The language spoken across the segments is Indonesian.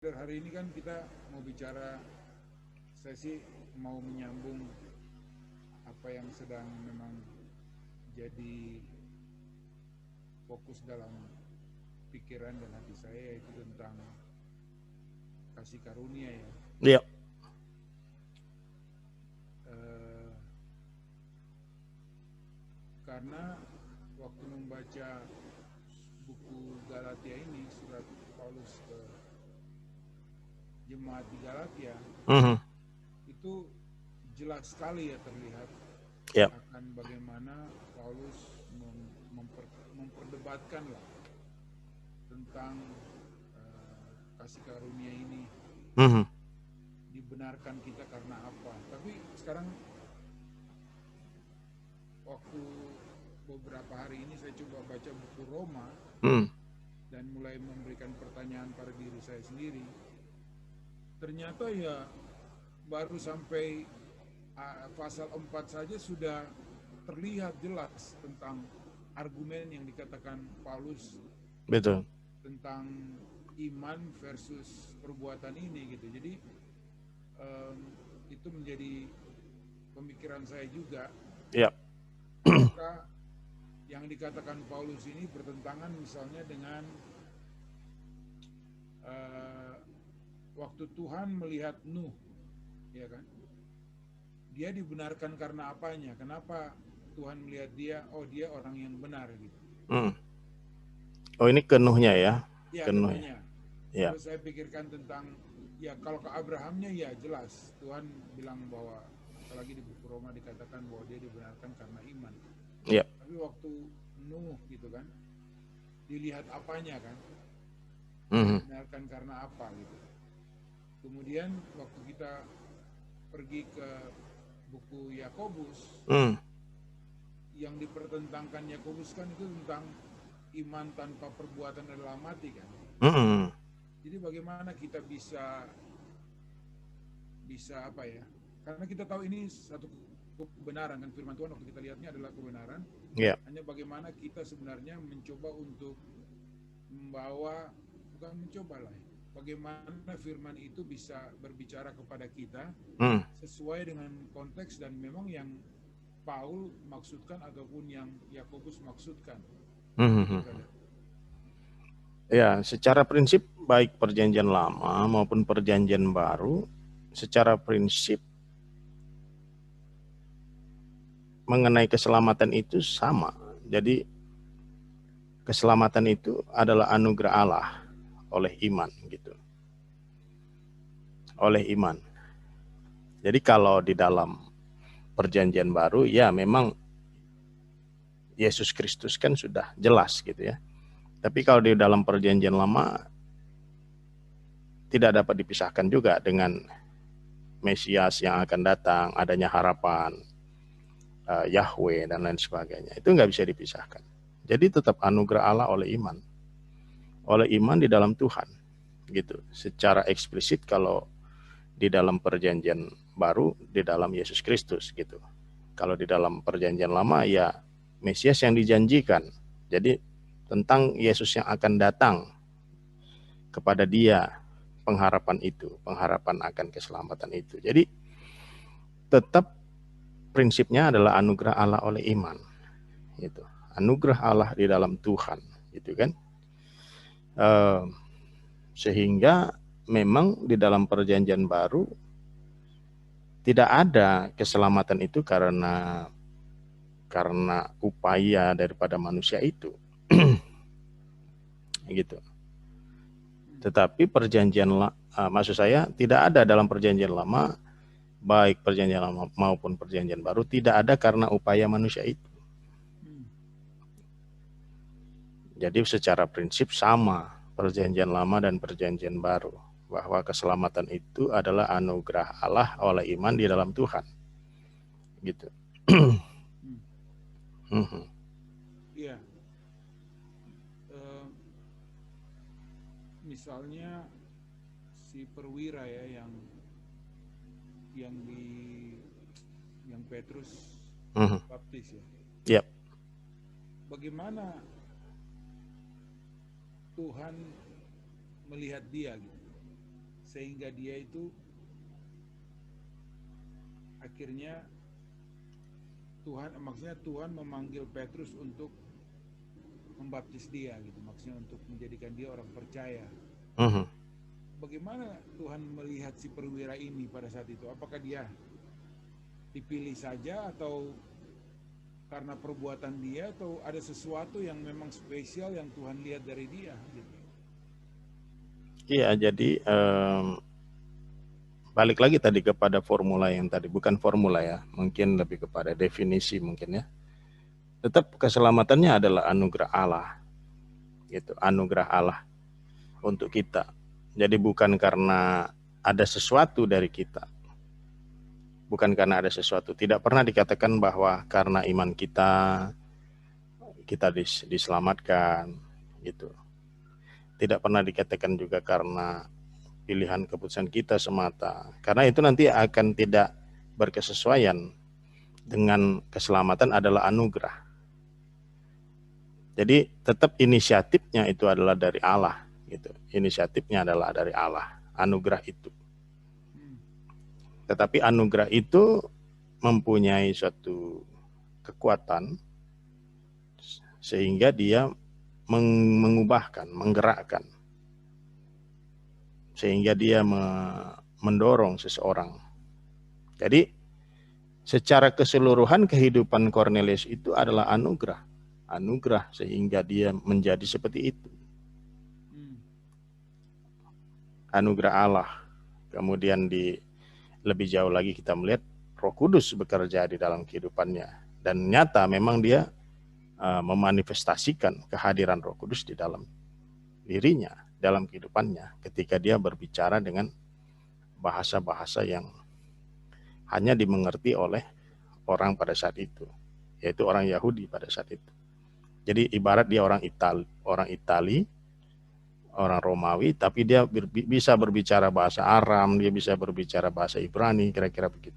Hari ini kan kita mau bicara, saya sih mau menyambung apa yang sedang memang jadi fokus dalam pikiran dan hati saya, yaitu tentang kasih karunia ya. Iya. Eh, karena waktu membaca buku Galatia ini, surat Paulus ke jemaat di Galatia, itu jelas sekali ya terlihat Iya. akan bagaimana Paulus memperdebatkan lah tentang kasih karunia ini, dibenarkan kita karena apa. Tapi sekarang waktu beberapa hari ini saya coba baca buku Roma dan mulai memberikan pertanyaan pada diri saya sendiri. Ternyata ya baru sampai pasal 4 saja sudah terlihat jelas tentang argumen yang dikatakan Paulus. Betul. Tentang iman versus perbuatan ini gitu. Jadi itu menjadi pemikiran saya juga. Iya. Apakah yang dikatakan Paulus ini bertentangan misalnya dengan waktu Tuhan melihat Nuh, ya kan? Dia dibenarkan karena apanya? Kenapa Tuhan melihat dia? Oh, dia orang yang benar gitu. Oh, ini ke Nuhnya ya? Ya, ke Nuhnya. Ya. Terus saya pikirkan tentang, ya kalau ke Abrahamnya ya jelas Tuhan bilang bahwa, apalagi di buku Roma dikatakan bahwa dia dibenarkan karena iman. Iya. Tapi waktu Nuh gitu kan, dilihat apanya kan, dibenarkan karena apa gitu. Kemudian waktu kita pergi ke buku Yakobus, yang dipertentangkan Yakobus kan itu tentang iman tanpa perbuatan adalah mati kan. Jadi bagaimana kita bisa apa ya? Karena kita tahu ini satu kebenaran kan, firman Tuhan waktu kita lihatnya adalah kebenaran. Hanya bagaimana kita sebenarnya mencoba untuk membawa, bukan mencoba lah, bagaimana firman itu bisa berbicara kepada kita sesuai dengan konteks dan memang yang Paul maksudkan ataupun yang Yakobus maksudkan. Ya, secara prinsip baik perjanjian lama maupun perjanjian baru, secara prinsip mengenai keselamatan itu sama. Jadi keselamatan itu adalah anugerah Allah oleh iman gitu. Oleh iman. Jadi kalau di dalam perjanjian baru ya memang Yesus Kristus kan sudah jelas gitu ya. Tapi kalau di dalam perjanjian lama tidak dapat dipisahkan juga dengan Mesias yang akan datang, adanya harapan, Yahweh dan lain sebagainya. Itu nggak bisa dipisahkan. Jadi tetap anugerah Allah oleh iman. Oleh iman di dalam Tuhan. Gitu. Secara eksplisit kalau di dalam perjanjian baru di dalam Yesus Kristus gitu. Kalau di dalam perjanjian lama ya Mesias yang dijanjikan. Jadi tentang Yesus yang akan datang, kepada dia pengharapan itu, pengharapan akan keselamatan itu. Jadi tetap prinsipnya adalah anugerah Allah oleh iman. Gitu. Anugerah Allah di dalam Tuhan, gitu kan? Sehingga memang di dalam perjanjian baru tidak ada keselamatan itu karena upaya daripada manusia itu. Gitu. Tetapi perjanjian maksud saya tidak ada dalam perjanjian lama, baik perjanjian lama maupun perjanjian baru, tidak ada karena upaya manusia itu. Jadi secara prinsip sama perjanjian lama dan perjanjian baru, bahwa keselamatan itu adalah anugerah Allah oleh iman di dalam Tuhan. Gitu. Iya. Misalnya si perwira ya yang Petrus baptis ya. Yep. Bagaimana Tuhan melihat dia gitu? sehingga dia itu akhirnya maksudnya Tuhan memanggil Petrus untuk membaptis dia gitu, maksudnya untuk menjadikan dia orang percaya. Bagaimana Tuhan melihat si perwira ini pada saat itu? Apakah dia dipilih saja atau karena perbuatan dia, atau ada sesuatu yang memang spesial yang Tuhan lihat dari dia gitu? Iya, jadi balik lagi tadi kepada formula yang tadi, bukan formula ya, mungkin lebih kepada definisi mungkin ya. Tetap keselamatannya adalah anugerah Allah, gitu, anugerah Allah untuk kita. Jadi bukan karena ada sesuatu dari kita, bukan karena ada sesuatu. Tidak pernah dikatakan bahwa karena iman kita diselamatkan, gitu. Tidak pernah dikatakan juga karena pilihan keputusan kita semata, karena itu nanti akan tidak berkesesuaian dengan keselamatan adalah anugerah. Jadi tetap inisiatifnya itu adalah dari Allah, gitu. Inisiatifnya adalah dari Allah, anugerah itu. Tetapi anugerah itu mempunyai suatu kekuatan sehingga dia mengubahkan, menggerakkan, sehingga dia mendorong seseorang. Jadi secara keseluruhan kehidupan Cornelius itu adalah anugerah sehingga dia menjadi seperti itu. Anugerah Allah. Kemudian lebih jauh lagi kita melihat Roh Kudus bekerja di dalam kehidupannya, dan nyata memang dia memanifestasikan kehadiran Roh Kudus di dalam dirinya, dalam kehidupannya, ketika dia berbicara dengan bahasa-bahasa yang hanya dimengerti oleh orang pada saat itu, yaitu orang Yahudi pada saat itu. Jadi ibarat dia orang Itali, orang Romawi, tapi dia bisa berbicara bahasa Aram, dia bisa berbicara bahasa Ibrani, kira-kira begitu.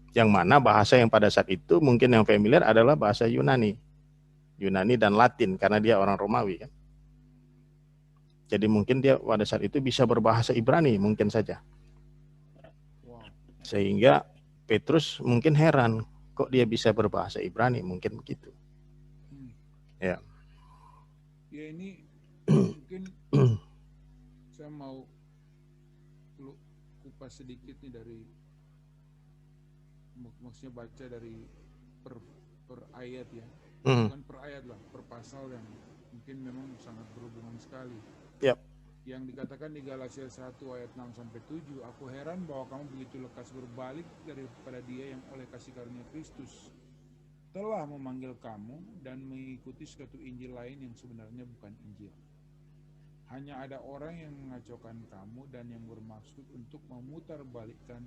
Yang mana bahasa yang pada saat itu mungkin yang familiar adalah bahasa Yunani dan Latin, karena dia orang Romawi kan. Jadi mungkin dia pada saat itu bisa berbahasa Ibrani mungkin saja. Sehingga Petrus mungkin heran, kok dia bisa berbahasa Ibrani, mungkin begitu. Ya. Ya ini mungkin saya mau kupas sedikit nih dari, maksudnya baca dari per ayat ya, bukan per ayat lah, per pasal yang mungkin memang sangat berhubungan sekali. Yep. Yang dikatakan di Galatia 1 ayat 6-7, aku heran bahwa kamu begitu lekas berbalik daripada dia yang oleh kasih karunia Kristus telah memanggil kamu dan mengikuti suatu Injil lain yang sebenarnya bukan Injil. Hanya ada orang yang mengacaukan kamu dan yang bermaksud untuk memutarbalikkan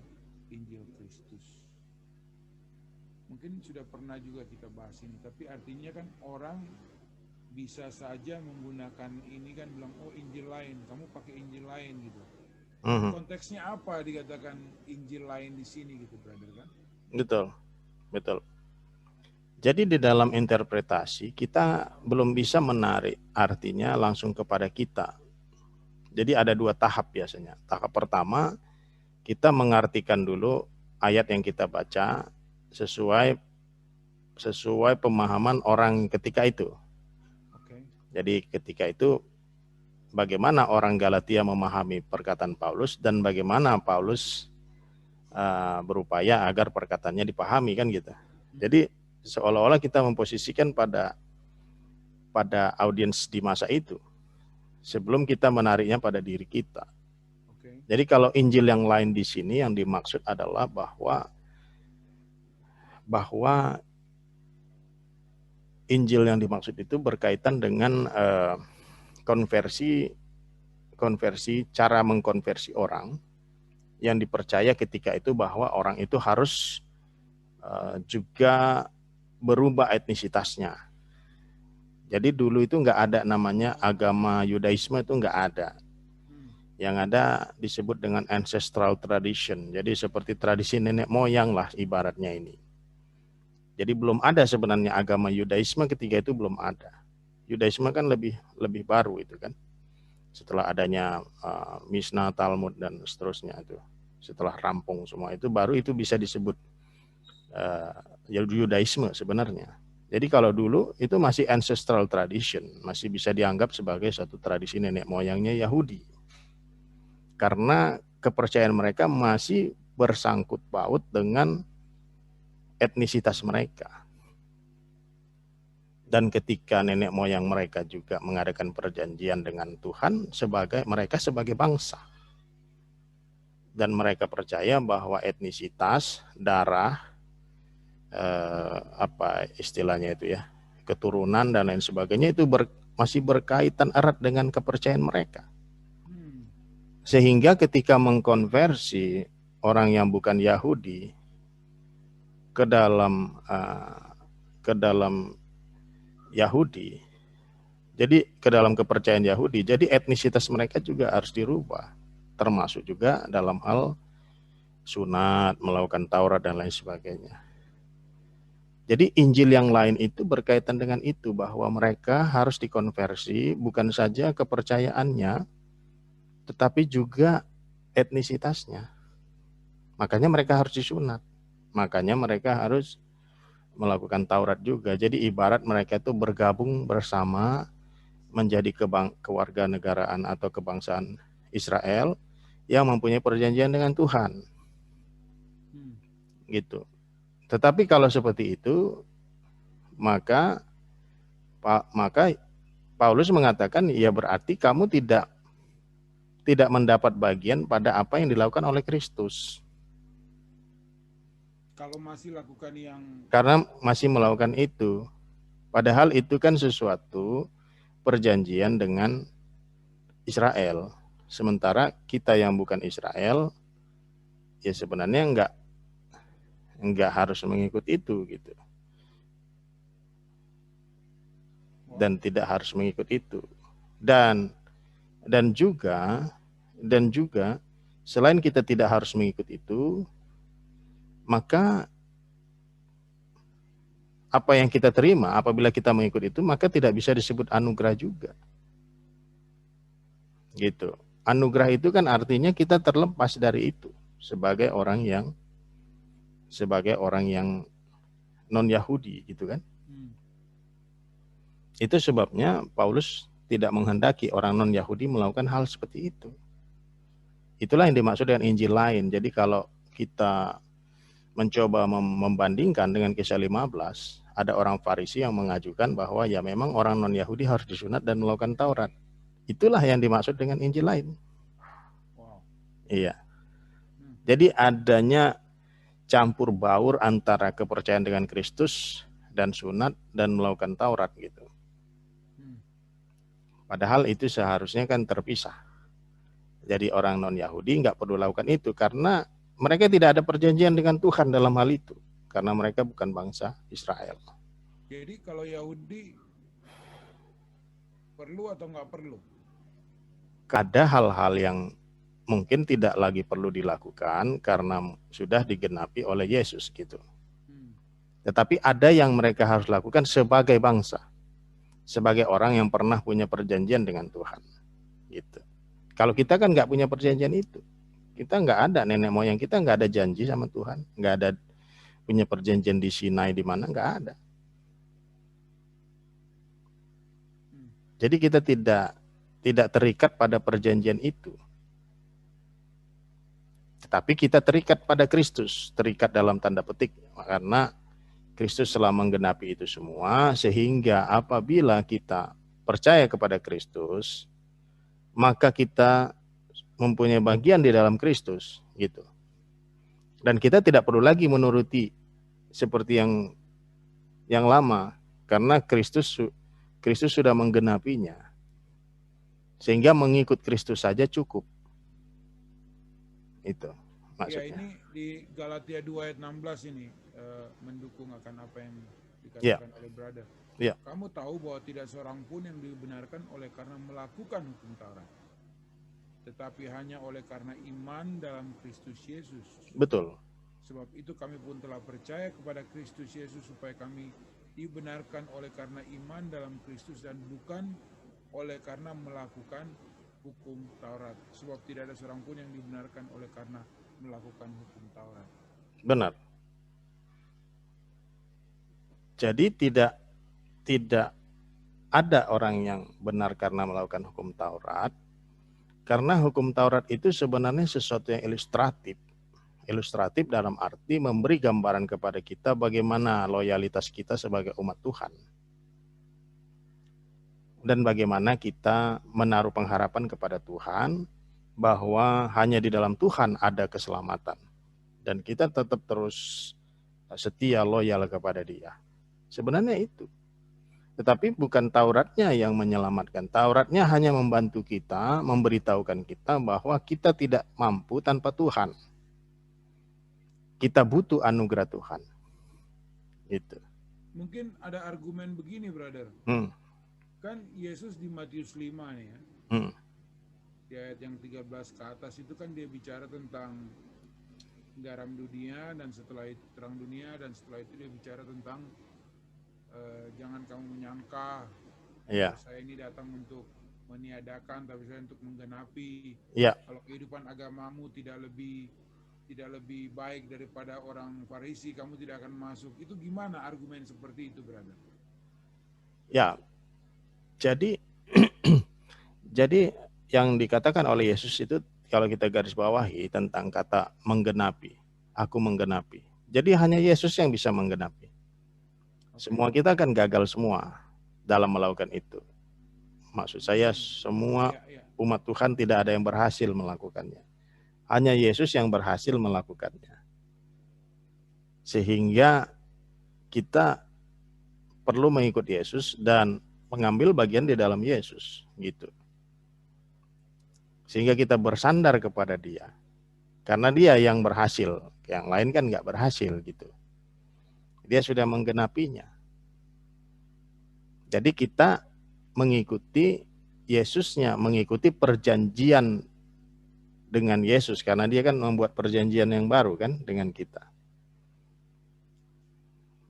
Injil Kristus. Mungkin sudah pernah juga kita bahas ini, tapi artinya kan orang bisa saja menggunakan ini kan, bilang oh Injil lain, kamu pakai Injil lain gitu. Konteksnya apa dikatakan Injil lain di sini gitu, brother kan? Betul. Jadi di dalam interpretasi kita belum bisa menarik artinya langsung kepada kita. Jadi ada dua tahap biasanya. Tahap pertama kita mengartikan dulu ayat yang kita baca sesuai pemahaman orang ketika itu. Jadi ketika itu bagaimana orang Galatia memahami perkataan Paulus dan bagaimana Paulus berupaya agar perkataannya dipahami kan gitu. Jadi seolah-olah kita memposisikan pada audiens di masa itu sebelum kita menariknya pada diri kita. Jadi kalau Injil yang lain di sini yang dimaksud adalah bahwa Injil yang dimaksud itu berkaitan dengan konversi cara mengkonversi orang yang dipercaya ketika itu bahwa orang itu harus juga berubah etnisitasnya. Jadi dulu itu nggak ada namanya agama Yudaisme, itu nggak ada. Yang ada disebut dengan ancestral tradition. Jadi seperti tradisi nenek moyang lah ibaratnya ini. Jadi belum ada sebenarnya agama Yudaisme ketika itu, belum ada. Yudaisme kan lebih baru itu kan. Setelah adanya Mishnah, Talmud dan seterusnya itu, setelah rampung semua itu, baru itu bisa disebut Yudaisme sebenarnya. Jadi kalau dulu itu masih ancestral tradition, masih bisa dianggap sebagai satu tradisi nenek moyangnya Yahudi. Karena kepercayaan mereka masih bersangkut paut dengan etnisitas mereka. Dan ketika nenek moyang mereka juga mengadakan perjanjian dengan Tuhan mereka sebagai bangsa. Dan mereka percaya bahwa etnisitas, darah, apa istilahnya itu ya, keturunan dan lain sebagainya itu masih berkaitan erat dengan kepercayaan mereka. Sehingga ketika mengkonversi orang yang bukan Yahudi ke dalam Yahudi, jadi ke dalam kepercayaan Yahudi, jadi etnisitas mereka juga harus dirubah, termasuk juga dalam hal sunat, melakukan Taurat dan lain sebagainya. Jadi Injil yang lain itu berkaitan dengan itu, bahwa mereka harus dikonversi bukan saja kepercayaannya, tetapi juga etnisitasnya. Makanya mereka harus disunat. Makanya mereka harus melakukan Taurat juga. Jadi ibarat mereka itu bergabung bersama menjadi kewarganegaraan atau kebangsaan Israel yang mempunyai perjanjian dengan Tuhan. Gitu. Tetapi kalau seperti itu, maka Paulus mengatakan, ya berarti kamu tidak mendapat bagian pada apa yang dilakukan oleh Kristus. Kalau masih lakukan karena masih melakukan itu, padahal itu kan sesuatu perjanjian dengan Israel. Sementara kita yang bukan Israel, ya sebenarnya enggak harus mengikuti itu gitu. Dan tidak harus mengikuti itu. Dan juga selain kita tidak harus mengikuti itu, maka apa yang kita terima apabila kita mengikuti itu, maka tidak bisa disebut anugerah juga. Gitu. Anugerah itu kan artinya kita terlepas dari itu sebagai orang yang non Yahudi gitu kan. Itu sebabnya Paulus tidak menghendaki orang non Yahudi melakukan hal seperti itu. Itulah yang dimaksud dengan Injil lain. Jadi kalau kita mencoba membandingkan dengan Kisah 15, ada orang Farisi yang mengajukan bahwa ya memang orang non Yahudi harus disunat dan melakukan Taurat. Itulah yang dimaksud dengan Injil lain. Iya. Jadi adanya campur baur antara kepercayaan dengan Kristus dan sunat dan melakukan Taurat gitu. Padahal itu seharusnya kan terpisah. Jadi orang non Yahudi nggak perlu lakukan itu karena mereka tidak ada perjanjian dengan Tuhan dalam hal itu, karena mereka bukan bangsa Israel. Jadi kalau Yahudi perlu atau nggak perlu? Ada hal-hal yang mungkin tidak lagi perlu dilakukan karena sudah digenapi oleh Yesus gitu. Tetapi ada yang mereka harus lakukan sebagai bangsa, sebagai orang yang pernah punya perjanjian dengan Tuhan gitu. Kalau kita kan nggak punya perjanjian itu, kita nggak ada, nenek moyang kita nggak ada janji sama Tuhan, nggak ada punya perjanjian di Sinai di mana, nggak ada. Jadi kita tidak terikat pada perjanjian itu. Tetapi kita terikat pada Kristus, terikat dalam tanda petik, karena Kristus telah menggenapi itu semua, sehingga apabila kita percaya kepada Kristus, maka kita mempunyai bagian di dalam Kristus, gitu. Dan kita tidak perlu lagi menuruti seperti yang lama, karena Kristus sudah menggenapinya, sehingga mengikut Kristus saja cukup. Itu maksudnya. Ya, ini di Galatia 2 ayat 16 ini mendukung akan apa yang dikatakan oleh brother. Kamu tahu bahwa tidak seorang pun yang dibenarkan oleh karena melakukan hukum Taurat, tetapi hanya oleh karena iman dalam Kristus Yesus. Betul. Sebab itu kami pun telah percaya kepada Kristus Yesus supaya kami dibenarkan oleh karena iman dalam Kristus dan bukan oleh karena melakukan hukum Taurat, sebab tidak ada seorang pun yang dibenarkan oleh karena melakukan hukum Taurat. Benar. Jadi tidak ada orang yang benar karena melakukan hukum Taurat, karena hukum Taurat itu sebenarnya sesuatu yang ilustratif. Ilustratif dalam arti memberi gambaran kepada kita bagaimana loyalitas kita sebagai umat Tuhan. Dan bagaimana kita menaruh pengharapan kepada Tuhan bahwa hanya di dalam Tuhan ada keselamatan. Dan kita tetap terus setia loyal kepada Dia. Sebenarnya itu. Tetapi bukan Tauratnya yang menyelamatkan. Tauratnya hanya membantu kita, memberitahukan kita bahwa kita tidak mampu tanpa Tuhan. Kita butuh anugerah Tuhan. Gitu. Mungkin ada argumen begini, brother. Kan Yesus di Matius 5 nih ya. Di ayat yang 13 ke atas itu kan dia bicara tentang garam dunia, dan setelah itu terang dunia, dan setelah itu dia bicara tentang jangan kamu menyangka saya ini datang untuk meniadakan, tapi saya untuk menggenapi. Kalau kehidupan agamamu tidak lebih baik daripada orang Farisi, kamu tidak akan masuk. Itu gimana argumen seperti itu, brother? Ya, jadi yang dikatakan oleh Yesus itu, kalau kita garis bawahi tentang kata menggenapi, aku menggenapi. Jadi hanya Yesus yang bisa menggenapi. Semua kita kan gagal semua dalam melakukan itu. Maksud saya semua umat Tuhan tidak ada yang berhasil melakukannya. Hanya Yesus yang berhasil melakukannya. Sehingga kita perlu mengikut Yesus dan mengambil bagian di dalam Yesus, gitu. Sehingga kita bersandar kepada Dia. Karena Dia yang berhasil, yang lain kan nggak berhasil, gitu. Dia sudah menggenapinya. Jadi kita mengikuti Yesusnya, mengikuti perjanjian dengan Yesus, karena Dia kan membuat perjanjian yang baru kan dengan kita.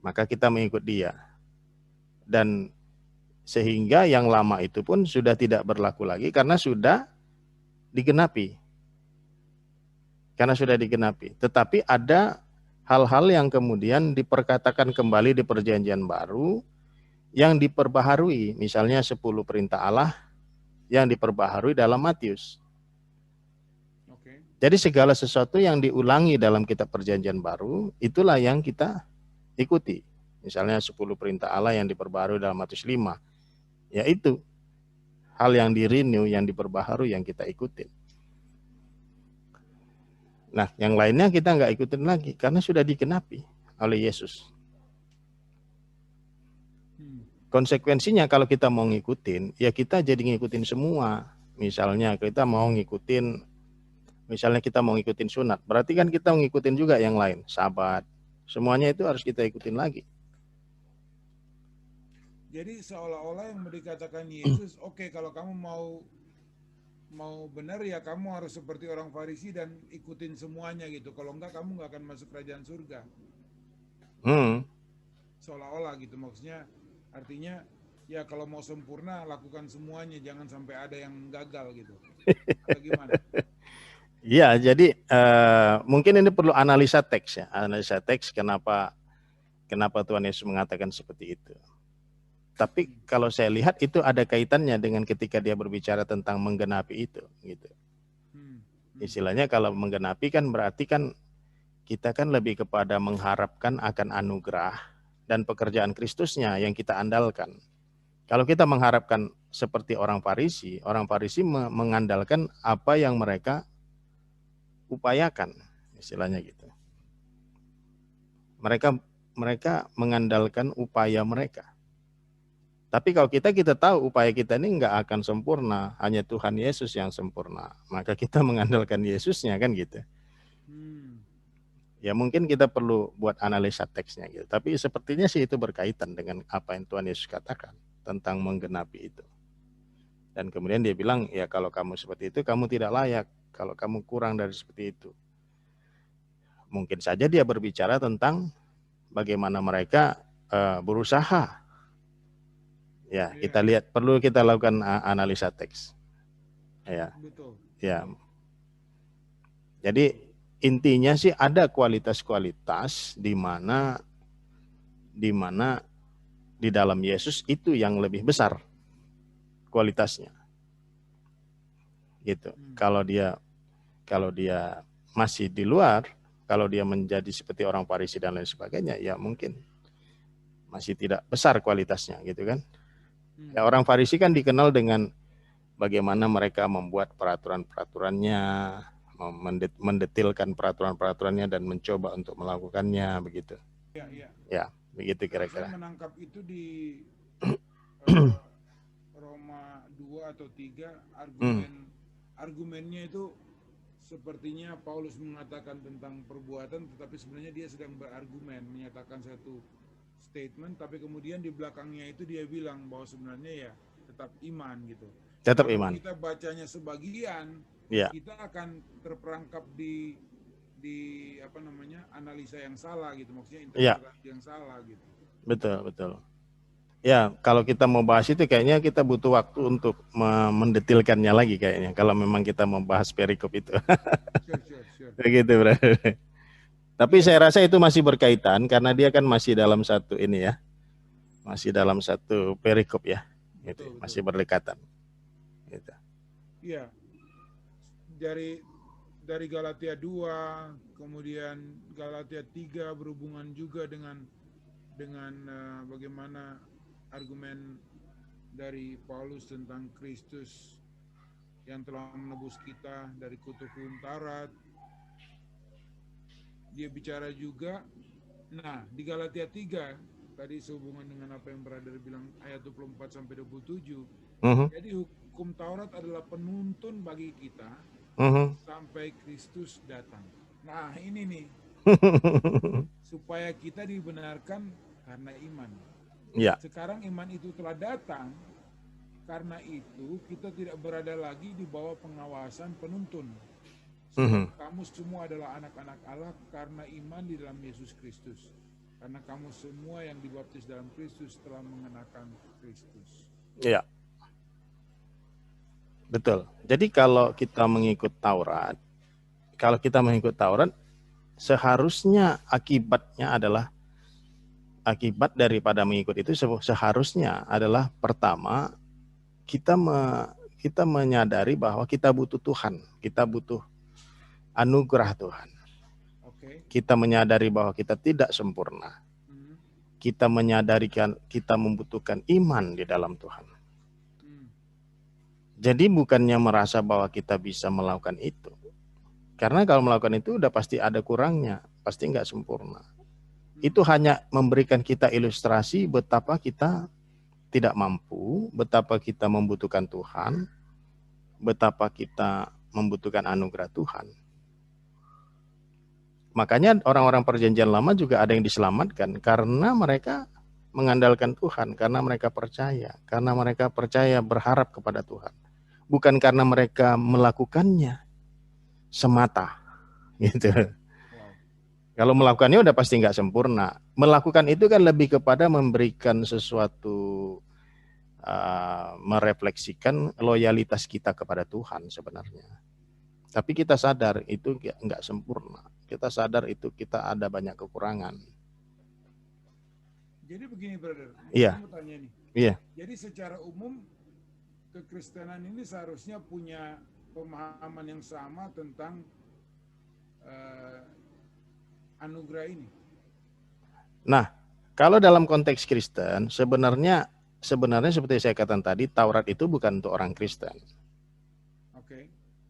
Maka kita mengikut Dia. Dan sehingga yang lama itu pun sudah tidak berlaku lagi karena sudah digenapi. Karena sudah digenapi. Tetapi ada hal-hal yang kemudian diperkatakan kembali di perjanjian baru yang diperbaharui. Misalnya 10 perintah Allah yang diperbaharui dalam Matius. Jadi segala sesuatu yang diulangi dalam kitab perjanjian baru, itulah yang kita ikuti. Misalnya 10 perintah Allah yang diperbaharui dalam Matius 5. Yaitu hal yang di-renew, yang diperbaharui, yang kita ikutin. Nah, yang lainnya kita nggak ikutin lagi karena sudah digenapi oleh Yesus. Konsekuensinya kalau kita mau ngikutin, ya kita jadi ngikutin semua. Misalnya kita mau ngikutin, sunat, berarti kan kita ngikutin juga yang lain, Sabat. Semuanya itu harus kita ikutin lagi. Jadi seolah-olah yang dikatakan Yesus, oke, kalau kamu mau benar ya kamu harus seperti orang Farisi dan ikutin semuanya gitu. Kalau enggak kamu nggak akan masuk kerajaan surga. Seolah-olah gitu, maksudnya artinya ya kalau mau sempurna lakukan semuanya, jangan sampai ada yang gagal gitu. Atau gimana? Iya, jadi mungkin ini perlu analisa teks ya, analisa teks kenapa Tuhan Yesus mengatakan seperti itu. Tapi kalau saya lihat itu ada kaitannya dengan ketika dia berbicara tentang menggenapi itu, gitu. Istilahnya kalau menggenapi kan berarti kan kita kan lebih kepada mengharapkan akan anugerah dan pekerjaan Kristusnya yang kita andalkan. Kalau kita mengharapkan seperti orang Farisi mengandalkan apa yang mereka upayakan, istilahnya gitu. Mereka mengandalkan upaya mereka. Tapi kalau kita tahu upaya kita ini nggak akan sempurna, hanya Tuhan Yesus yang sempurna. Maka kita mengandalkan Yesusnya kan gitu. Ya mungkin kita perlu buat analisa teksnya gitu. Tapi sepertinya sih itu berkaitan dengan apa yang Tuhan Yesus katakan tentang menggenapi itu. Dan kemudian dia bilang, ya kalau kamu seperti itu, kamu tidak layak. Kalau kamu kurang dari seperti itu. Mungkin saja dia berbicara tentang bagaimana mereka berusaha. Ya, kita lihat, perlu kita lakukan analisa teks. Ya. Betul. Ya. Jadi intinya sih ada kualitas-kualitas di mana di dalam Yesus itu yang lebih besar kualitasnya. Gitu. Kalau dia masih di luar, kalau dia menjadi seperti orang Farisi dan lain sebagainya, ya mungkin masih tidak besar kualitasnya, gitu kan. Ya, orang Farisi kan dikenal dengan bagaimana mereka membuat peraturan-peraturannya, mendetilkan peraturan-peraturannya dan mencoba untuk melakukannya, begitu. Ya, begitu kira-kira. Saya menangkap itu di Roma 2 atau 3, argumennya itu sepertinya Paulus mengatakan tentang perbuatan, tetapi sebenarnya dia sedang berargumen, menyatakan satu statement, tapi kemudian di belakangnya itu dia bilang bahwa sebenarnya ya tetap iman gitu. Tetap Kalau iman. kita bacanya sebagian, ya, kita akan terperangkap di apa namanya, analisa yang salah gitu, maksudnya interpretasi yang salah gitu. Betul. Ya, kalau kita mau bahas itu kayaknya kita butuh waktu untuk mendetilkannya lagi kayaknya. Kalau memang kita membahas perikop itu. Sure. Begitu, bro. Tapi saya rasa itu masih berkaitan karena dia kan masih dalam satu ini ya. Masih dalam satu perikop ya. Gitu. Betul. Masih berdekatan. Gitu. Iya. Dari Galatia 2, kemudian Galatia 3 berhubungan juga dengan bagaimana argumen dari Paulus tentang Kristus yang telah menebus kita dari kutuk hukum Taurat. Dia bicara juga, nah di Galatia 3 tadi sehubungan dengan apa yang brother bilang ayat 24 sampai 27. Jadi hukum Taurat adalah penuntun bagi kita sampai Kristus datang. Nah ini nih supaya kita dibenarkan karena iman. Ya. Sekarang iman itu telah datang, karena itu kita tidak berada lagi di bawah pengawasan penuntun. Sebab kamu semua adalah anak-anak Allah karena iman di dalam Yesus Kristus. Karena kamu semua yang dibaptis dalam Kristus telah mengenakan Kristus. Iya. Betul. Jadi kalau kita mengikut Taurat, seharusnya akibat daripada mengikut itu seharusnya adalah pertama kita menyadari bahwa kita butuh Tuhan, kita butuh anugerah Tuhan. Kita menyadari bahwa kita tidak sempurna. Kita menyadari kita membutuhkan iman di dalam Tuhan. Jadi bukannya merasa bahwa kita bisa melakukan itu. Karena kalau melakukan itu udah pasti ada kurangnya, pasti nggak sempurna. Itu hanya memberikan kita ilustrasi betapa kita tidak mampu, betapa kita membutuhkan Tuhan, betapa kita membutuhkan anugerah Tuhan. Makanya orang-orang perjanjian lama juga ada yang diselamatkan karena mereka mengandalkan Tuhan, karena mereka percaya berharap kepada Tuhan. Bukan karena mereka melakukannya semata, gitu. Kalau melakukannya udah pasti nggak sempurna. Melakukan itu kan lebih kepada memberikan sesuatu, merefleksikan loyalitas kita kepada Tuhan sebenarnya. Tapi kita sadar itu nggak sempurna. Kita sadar itu kita ada banyak kekurangan. Jadi begini, brother. Iya. Saya mau tanya nih. Iya. Jadi secara umum kekristenan ini seharusnya punya pemahaman yang sama tentang anugerah ini. Nah, kalau dalam konteks Kristen, sebenarnya seperti saya katakan tadi, Taurat itu bukan untuk orang Kristen.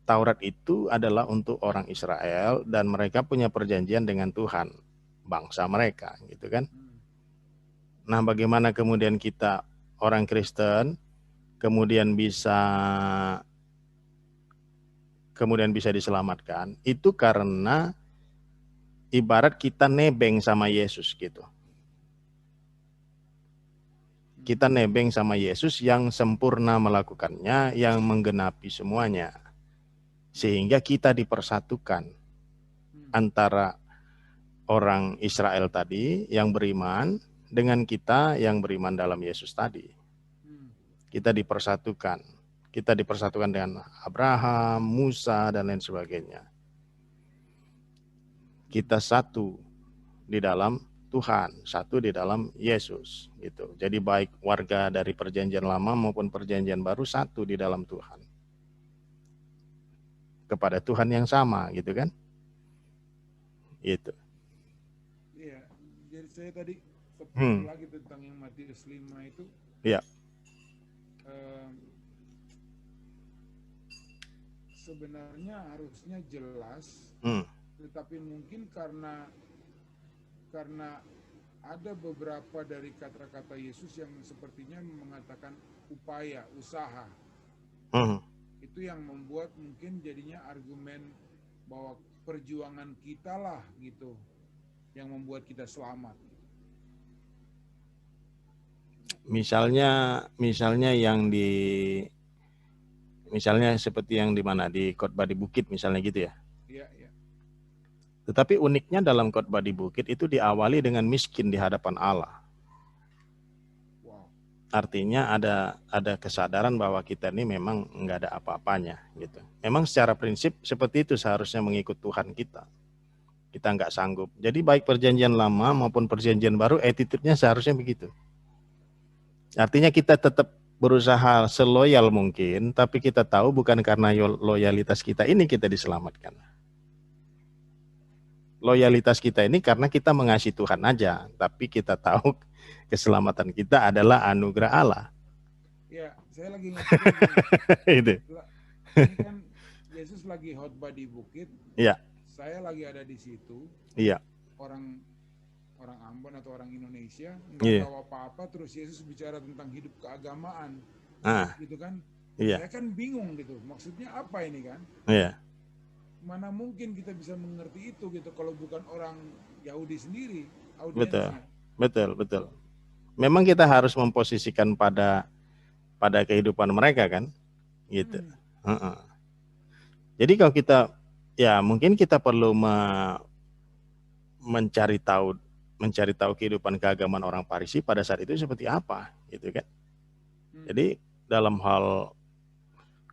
Taurat itu adalah untuk orang Israel dan mereka punya perjanjian dengan Tuhan, bangsa mereka, gitu kan. Nah, bagaimana kemudian kita orang Kristen kemudian bisa diselamatkan? Itu karena ibarat kita nebeng sama Yesus gitu. Kita nebeng sama Yesus yang sempurna melakukannya, yang menggenapi semuanya. Sehingga kita dipersatukan antara orang Israel tadi yang beriman dengan kita yang beriman dalam Yesus tadi. Kita dipersatukan. Kita dipersatukan dengan Abraham, Musa, dan lain sebagainya. Kita satu di dalam Tuhan, satu di dalam Yesus. Gitu. Jadi baik warga dari perjanjian lama maupun perjanjian baru satu di dalam Tuhan. Kepada Tuhan yang sama, gitu kan? Itu. Iya, jadi saya tadi kepikir lagi tentang yang Matius 5 itu. Iya. Sebenarnya harusnya jelas, tetapi mungkin karena ada beberapa dari kata-kata Yesus yang sepertinya mengatakan upaya, usaha. Itu yang membuat mungkin jadinya argumen bahwa perjuangan kita lah gitu yang membuat kita selamat. Misalnya yang misalnya seperti yang di mana, di khotbah di bukit misalnya gitu ya. Iya, iya. Tetapi uniknya dalam khotbah di bukit itu diawali dengan miskin di hadapan Allah. Wow. Artinya ada kesadaran bahwa kita ini memang nggak ada apa-apanya gitu. Memang secara prinsip seperti itu seharusnya mengikut Tuhan kita. Kita nggak sanggup. Jadi baik perjanjian lama maupun perjanjian baru, attitude-nya seharusnya begitu. Artinya kita tetap berusaha seloyal mungkin, tapi kita tahu bukan karena loyalitas kita ini kita diselamatkan. Loyalitas kita ini karena kita mengasihi Tuhan aja, tapi kita tahu keselamatan kita adalah anugerah Allah. Ya, saya lagi ngerti. Itu. Ini kan Yesus lagi khotbah di bukit. Iya. Saya lagi ada di situ. Iya. Orang Ambon atau orang Indonesia nggak tahu apa-apa, terus Yesus bicara tentang hidup keagamaan, gitu kan? Saya kan bingung gitu, maksudnya apa ini kan? Iya. Mana mungkin kita bisa mengerti itu gitu kalau bukan orang Yahudi sendiri audiensnya. Betul. Memang kita harus memposisikan pada kehidupan mereka kan, gitu. Jadi kalau kita, ya mungkin kita perlu mencari tahu kehidupan keagamaan orang Farisi pada saat itu seperti apa, gitu kan. Jadi dalam hal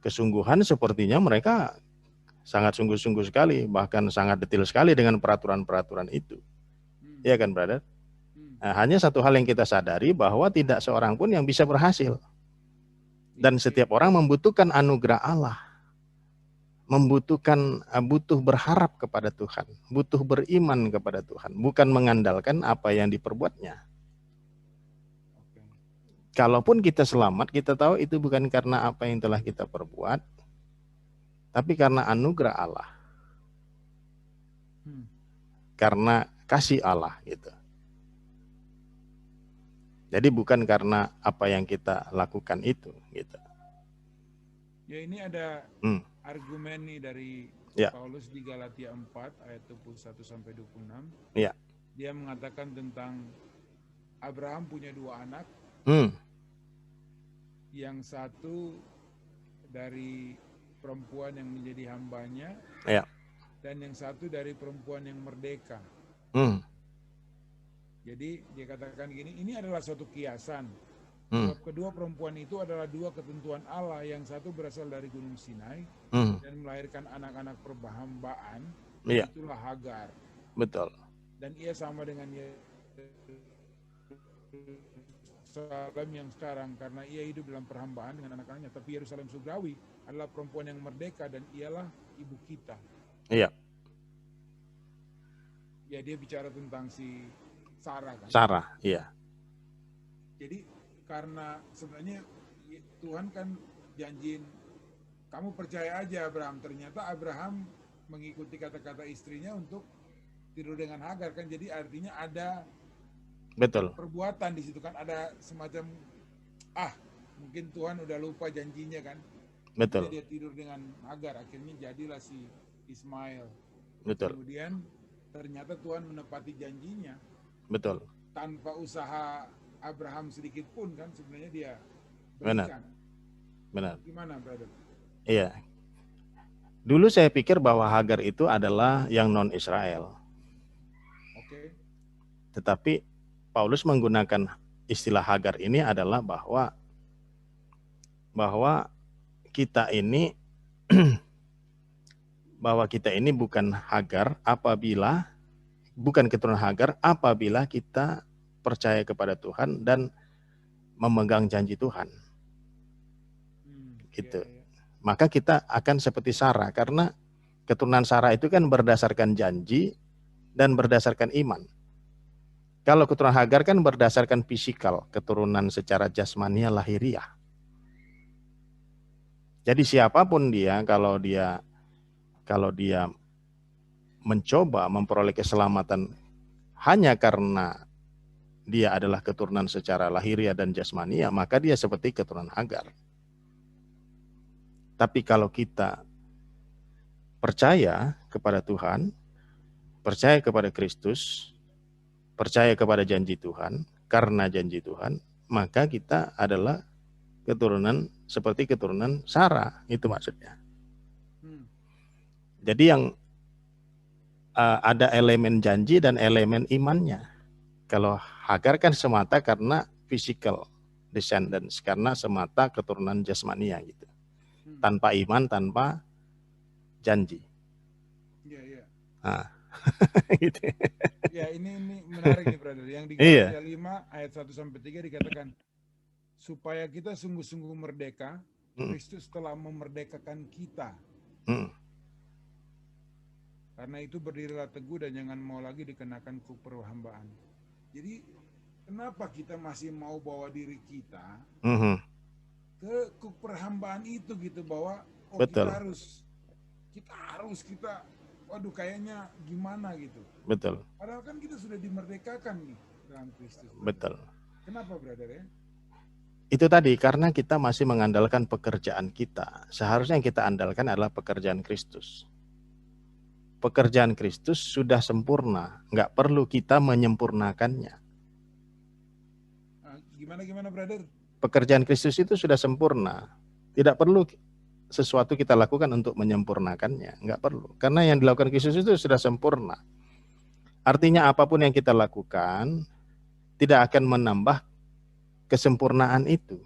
kesungguhan sepertinya mereka sangat sungguh-sungguh sekali, bahkan sangat detail sekali dengan peraturan-peraturan itu. Ya kan, brother? Nah, hanya satu hal yang kita sadari bahwa tidak seorang pun yang bisa berhasil. Dan setiap orang membutuhkan anugerah Allah. Butuh berharap kepada Tuhan, butuh beriman kepada Tuhan, bukan mengandalkan apa yang diperbuatnya. Kalaupun kita selamat, kita tahu itu bukan karena apa yang telah kita perbuat, tapi karena anugerah Allah, karena kasih Allah gitu. Jadi bukan karena apa yang kita lakukan itu gitu. Ya, ini ada argumen nih dari Paulus di Galatia 4 ayat 21 sampai 26. Ya. Dia mengatakan tentang Abraham punya 2 anak. Yang satu dari perempuan yang menjadi hambanya. Ya. Dan yang satu dari perempuan yang merdeka. Jadi dia katakan gini, ini adalah suatu kiasan. Sebab kedua perempuan itu adalah 2 ketentuan Allah, yang satu berasal dari Gunung Sinai dan melahirkan anak-anak perhambaan, itulah Hagar. Betul. Dan ia sama dengan Yerusalem yang sekarang, karena ia hidup dalam perhambaan dengan anak-anaknya. Tapi Yerusalem surgawi adalah perempuan yang merdeka dan ialah ibu kita. Iya. Ya, dia bicara tentang si Sarah kan. Sarah, iya. Jadi karena sebenarnya Tuhan kan janjiin, kamu percaya aja Abraham. Ternyata Abraham mengikuti kata-kata istrinya untuk tidur dengan Hagar kan. Jadi artinya ada perbuatan di situ kan, ada semacam mungkin Tuhan udah lupa janjinya kan. Betul. Dia tidur dengan Hagar, akhirnya jadilah si Ismail. Betul. Kemudian ternyata Tuhan menepati janjinya. Betul. Tanpa usaha Abraham sedikit pun kan, sebenarnya dia berikan. Benar. Gimana, brother? Iya. Dulu saya pikir bahwa Hagar itu adalah yang non-Israel. Oke. Tetapi Paulus menggunakan istilah Hagar ini adalah bahwa kita ini bukan Hagar apabila bukan keturunan Hagar apabila kita percaya kepada Tuhan dan memegang janji Tuhan. Gitu. Maka kita akan seperti Sarah, karena keturunan Sarah itu kan berdasarkan janji dan berdasarkan iman. Kalau keturunan Hagar kan berdasarkan fisikal, keturunan secara jasmania lahiriah. Jadi siapapun dia, kalau dia mencoba memperoleh keselamatan hanya karena dia adalah keturunan secara lahiriah dan jasmania, maka dia seperti keturunan Hagar. Tapi kalau kita percaya kepada Tuhan, percaya kepada Kristus, percaya kepada janji Tuhan, karena janji Tuhan, maka kita adalah keturunan seperti keturunan Sarah, itu maksudnya. Jadi yang ada elemen janji dan elemen imannya. Kalau Hagar kan semata karena physical descendants, karena semata keturunan jasmania gitu. Tanpa iman, tanpa janji. Iya, iya. Nah, gitu. Ya, ini menarik nih, brother. Yang di Galatia 5 ayat 1 sampai 3 dikatakan supaya kita sungguh-sungguh merdeka, Kristus telah memerdekakan kita. Karena itu berdirilah teguh dan jangan mau lagi dikenakan kuk perhambaan. Jadi kenapa kita masih mau bawa diri kita ke kuk perhambaan itu gitu, bahwa Betul. kita waduh kayaknya gimana gitu. Betul. Padahal kan kita sudah dimerdekakan nih dalam Kristus. Betul. Kenapa, brother ya? Itu tadi, karena kita masih mengandalkan pekerjaan kita. Seharusnya yang kita andalkan adalah pekerjaan Kristus. Pekerjaan Kristus sudah sempurna, nggak perlu kita menyempurnakannya. Gimana, brother? Pekerjaan Kristus itu sudah sempurna, tidak perlu sesuatu kita lakukan untuk menyempurnakannya, nggak perlu. Karena yang dilakukan Kristus itu sudah sempurna. Artinya apapun yang kita lakukan tidak akan menambah kesempurnaan itu.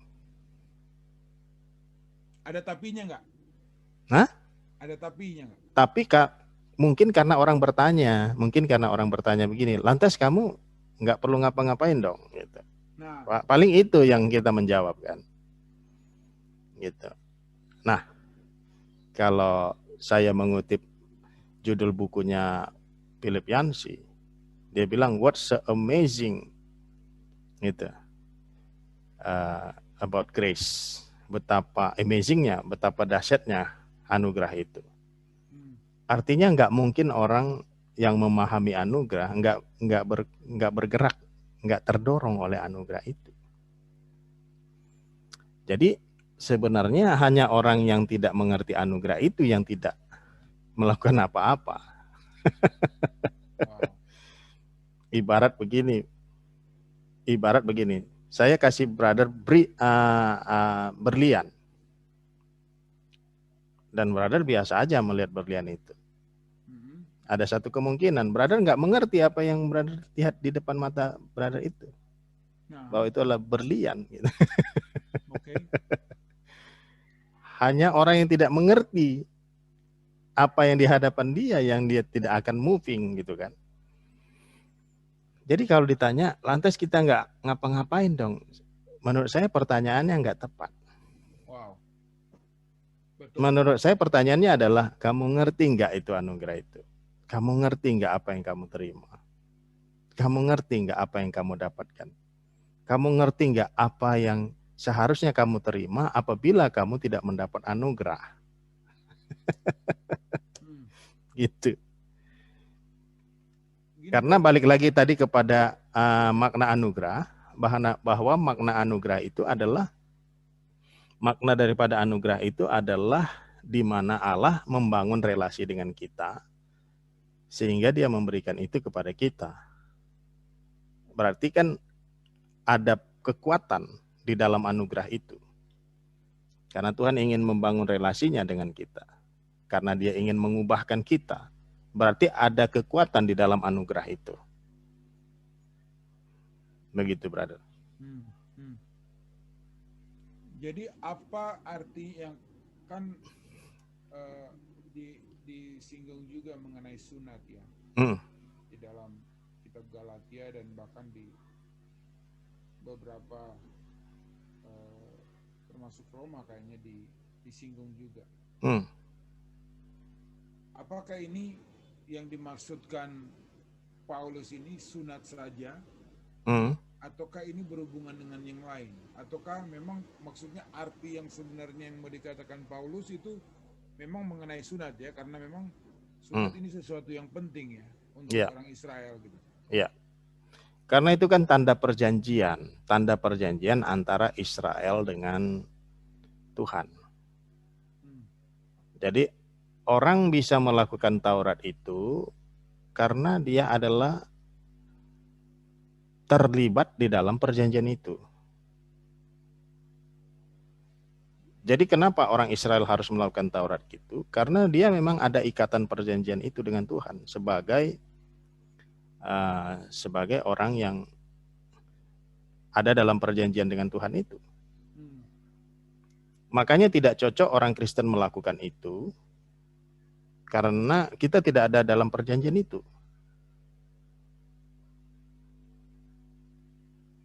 Ada tapinya nggak? Hah? Ada tapinya nggak? Tapi mungkin karena orang bertanya begini, lantas kamu nggak perlu ngapa-ngapain dong, gitu. Nah, paling itu yang kita menjawab kan, gitu. Nah, kalau saya mengutip judul bukunya Philip Yancey, dia bilang what's so amazing, gitu, about grace, betapa amazingnya, betapa dahsyatnya anugerah itu. Artinya nggak mungkin orang yang memahami anugerah nggak bergerak, nggak terdorong oleh anugerah itu. Jadi sebenarnya hanya orang yang tidak mengerti anugerah itu yang tidak melakukan apa-apa. Ibarat begini, saya kasih brother berlian, dan brother biasa aja melihat berlian itu. Ada satu kemungkinan brother nggak mengerti apa yang brother lihat di depan mata brother itu, bahwa itu adalah berlian gitu. Hanya orang yang tidak mengerti apa yang di hadapan dia yang dia tidak akan moving gitu kan. Jadi kalau ditanya lantas kita nggak ngapa-ngapain dong, menurut saya pertanyaannya nggak tepat. Betul. Menurut saya pertanyaannya adalah kamu ngerti nggak itu anugerah itu? Kamu ngerti nggak apa yang kamu terima? Kamu ngerti nggak apa yang kamu dapatkan? Kamu ngerti nggak apa yang seharusnya kamu terima apabila kamu tidak mendapat anugerah? Gitu. Karena balik lagi tadi kepada makna anugerah, bahwa makna anugerah itu adalah, makna daripada anugerah itu adalah di mana Allah membangun relasi dengan kita sehingga dia memberikan itu kepada kita. Berarti kan ada kekuatan di dalam anugerah itu. Karena Tuhan ingin membangun relasinya dengan kita. Karena dia ingin mengubahkan kita. Berarti ada kekuatan di dalam anugerah itu. Begitu, brother. Jadi apa arti yang kan disinggung juga mengenai sunat ya di dalam kitab Galatia dan bahkan di beberapa termasuk Roma kayaknya disinggung juga. Apakah ini yang dimaksudkan Paulus ini sunat saja, ataukah ini berhubungan dengan yang lain? Ataukah memang maksudnya arti yang sebenarnya yang mau dikatakan Paulus itu memang mengenai sunat ya, karena memang sunat ini sesuatu yang penting ya untuk orang Israel gitu. Iya. Karena itu kan tanda perjanjian antara Israel dengan Tuhan. Jadi orang bisa melakukan Taurat itu karena dia adalah terlibat di dalam perjanjian itu. Jadi kenapa orang Israel harus melakukan Taurat itu? Karena dia memang ada ikatan perjanjian itu dengan Tuhan sebagai orang yang ada dalam perjanjian dengan Tuhan itu. Makanya tidak cocok orang Kristen melakukan itu karena kita tidak ada dalam perjanjian itu.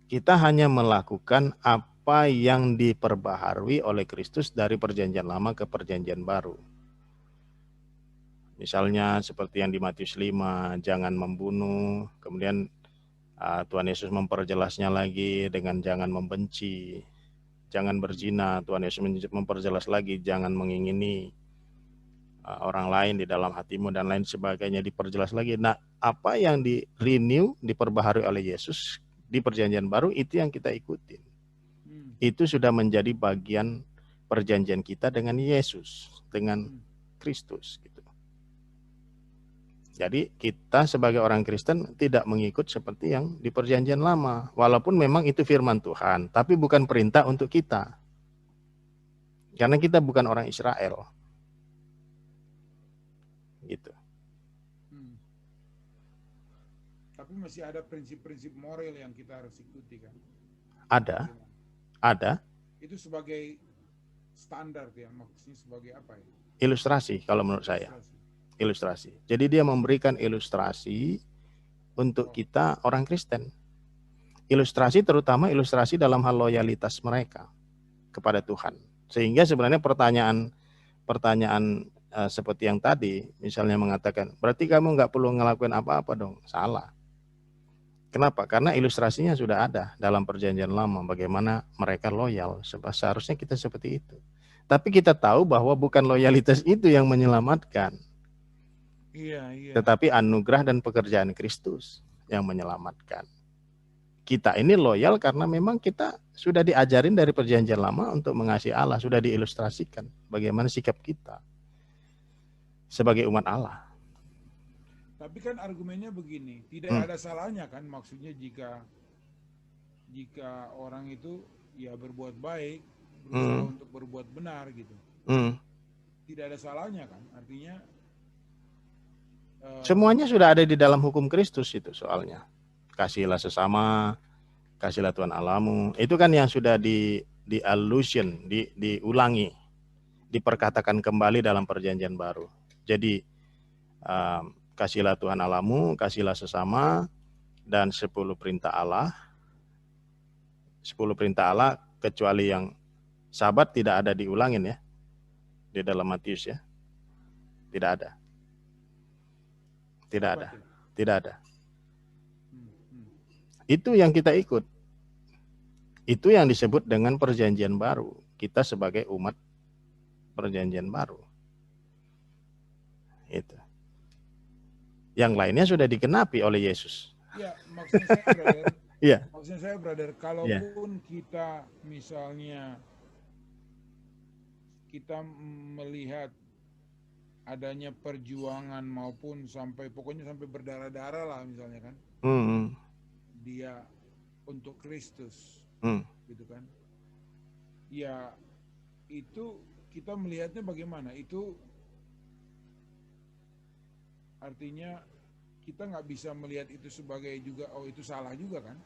Kita hanya melakukan apa yang diperbaharui oleh Kristus dari perjanjian lama ke perjanjian baru. Misalnya seperti yang di Matius 5, jangan membunuh, kemudian Tuhan Yesus memperjelasnya lagi dengan jangan membenci, jangan berzina, Tuhan Yesus memperjelas lagi jangan mengingini orang lain di dalam hatimu dan lain sebagainya, diperjelas lagi. Nah, apa yang di-renew, diperbaharui oleh Yesus di perjanjian baru itu yang kita ikutin. Itu sudah menjadi bagian perjanjian kita dengan Yesus, dengan Kristus gitu. Jadi kita sebagai orang Kristen tidak mengikut seperti yang di perjanjian lama, walaupun memang itu firman Tuhan, tapi bukan perintah untuk kita. Karena kita bukan orang Israel. Gitu. Tapi masih ada prinsip-prinsip moral yang kita harus ikuti kan? Ada. Itu sebagai standar ya, maksudnya sebagai apa ya? Ilustrasi kalau menurut saya. Ilustrasi. Jadi dia memberikan ilustrasi untuk kita orang Kristen. Ilustrasi terutama ilustrasi dalam hal loyalitas mereka kepada Tuhan. Sehingga sebenarnya pertanyaan seperti yang tadi, misalnya mengatakan, berarti kamu nggak perlu ngelakuin apa-apa dong. Salah. Kenapa? Karena ilustrasinya sudah ada dalam perjanjian lama, bagaimana mereka loyal. Seharusnya kita seperti itu. Tapi kita tahu bahwa bukan loyalitas itu yang menyelamatkan. Tetapi anugerah dan pekerjaan Kristus yang menyelamatkan. Kita ini loyal karena memang kita sudah diajarin dari perjanjian lama untuk mengasihi Allah, sudah diilustrasikan bagaimana sikap kita sebagai umat Allah. Tapi kan argumennya begini, tidak ada salahnya kan, maksudnya jika orang itu ya berbuat baik, berusaha untuk berbuat benar gitu. Tidak ada salahnya kan, artinya semuanya sudah ada di dalam hukum Kristus itu soalnya. Kasihilah sesama, kasihlah Tuhan Allahmu. Itu kan yang sudah di-allusion, diulangi, diperkatakan kembali dalam perjanjian baru. Jadi kasihlah Tuhan Allahmu, kasihlah sesama, dan 10 perintah Allah. 10 perintah Allah kecuali yang Sabat tidak ada diulangin ya. Di dalam Matius ya. Tidak ada. Tidak ada. Itu yang kita ikut. Itu yang disebut dengan perjanjian baru. Kita sebagai umat perjanjian baru. Itu. Yang lainnya sudah digenapi oleh Yesus. Ya, maksudnya saya brother. Iya. Maksudnya saya brother, kalaupun kita misalnya kita melihat adanya perjuangan maupun pokoknya sampai berdarah-darah lah misalnya kan. Dia untuk Kristus. Gitu kan. Ya, itu kita melihatnya bagaimana? Itu artinya kita nggak bisa melihat itu sebagai juga itu salah juga kan?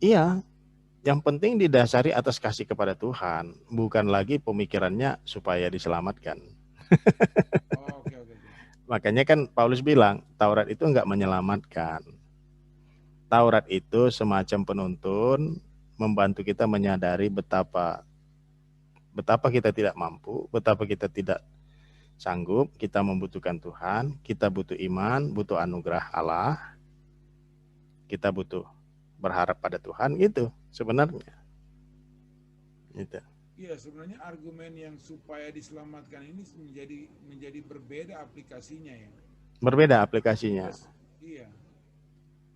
Iya, Yang penting didasari atas kasih kepada Tuhan, bukan lagi pemikirannya supaya diselamatkan. Oh, oke. Makanya kan Paulus bilang, Taurat itu enggak menyelamatkan. Taurat itu semacam penuntun, membantu kita menyadari betapa kita tidak mampu, betapa kita tidak sanggup, kita membutuhkan Tuhan, kita butuh iman, butuh anugerah Allah, kita butuh berharap pada Tuhan, gitu sebenarnya. Gitu. Iya, sebenarnya argumen yang supaya diselamatkan ini menjadi berbeda aplikasinya ya. Berbeda aplikasinya. Iya.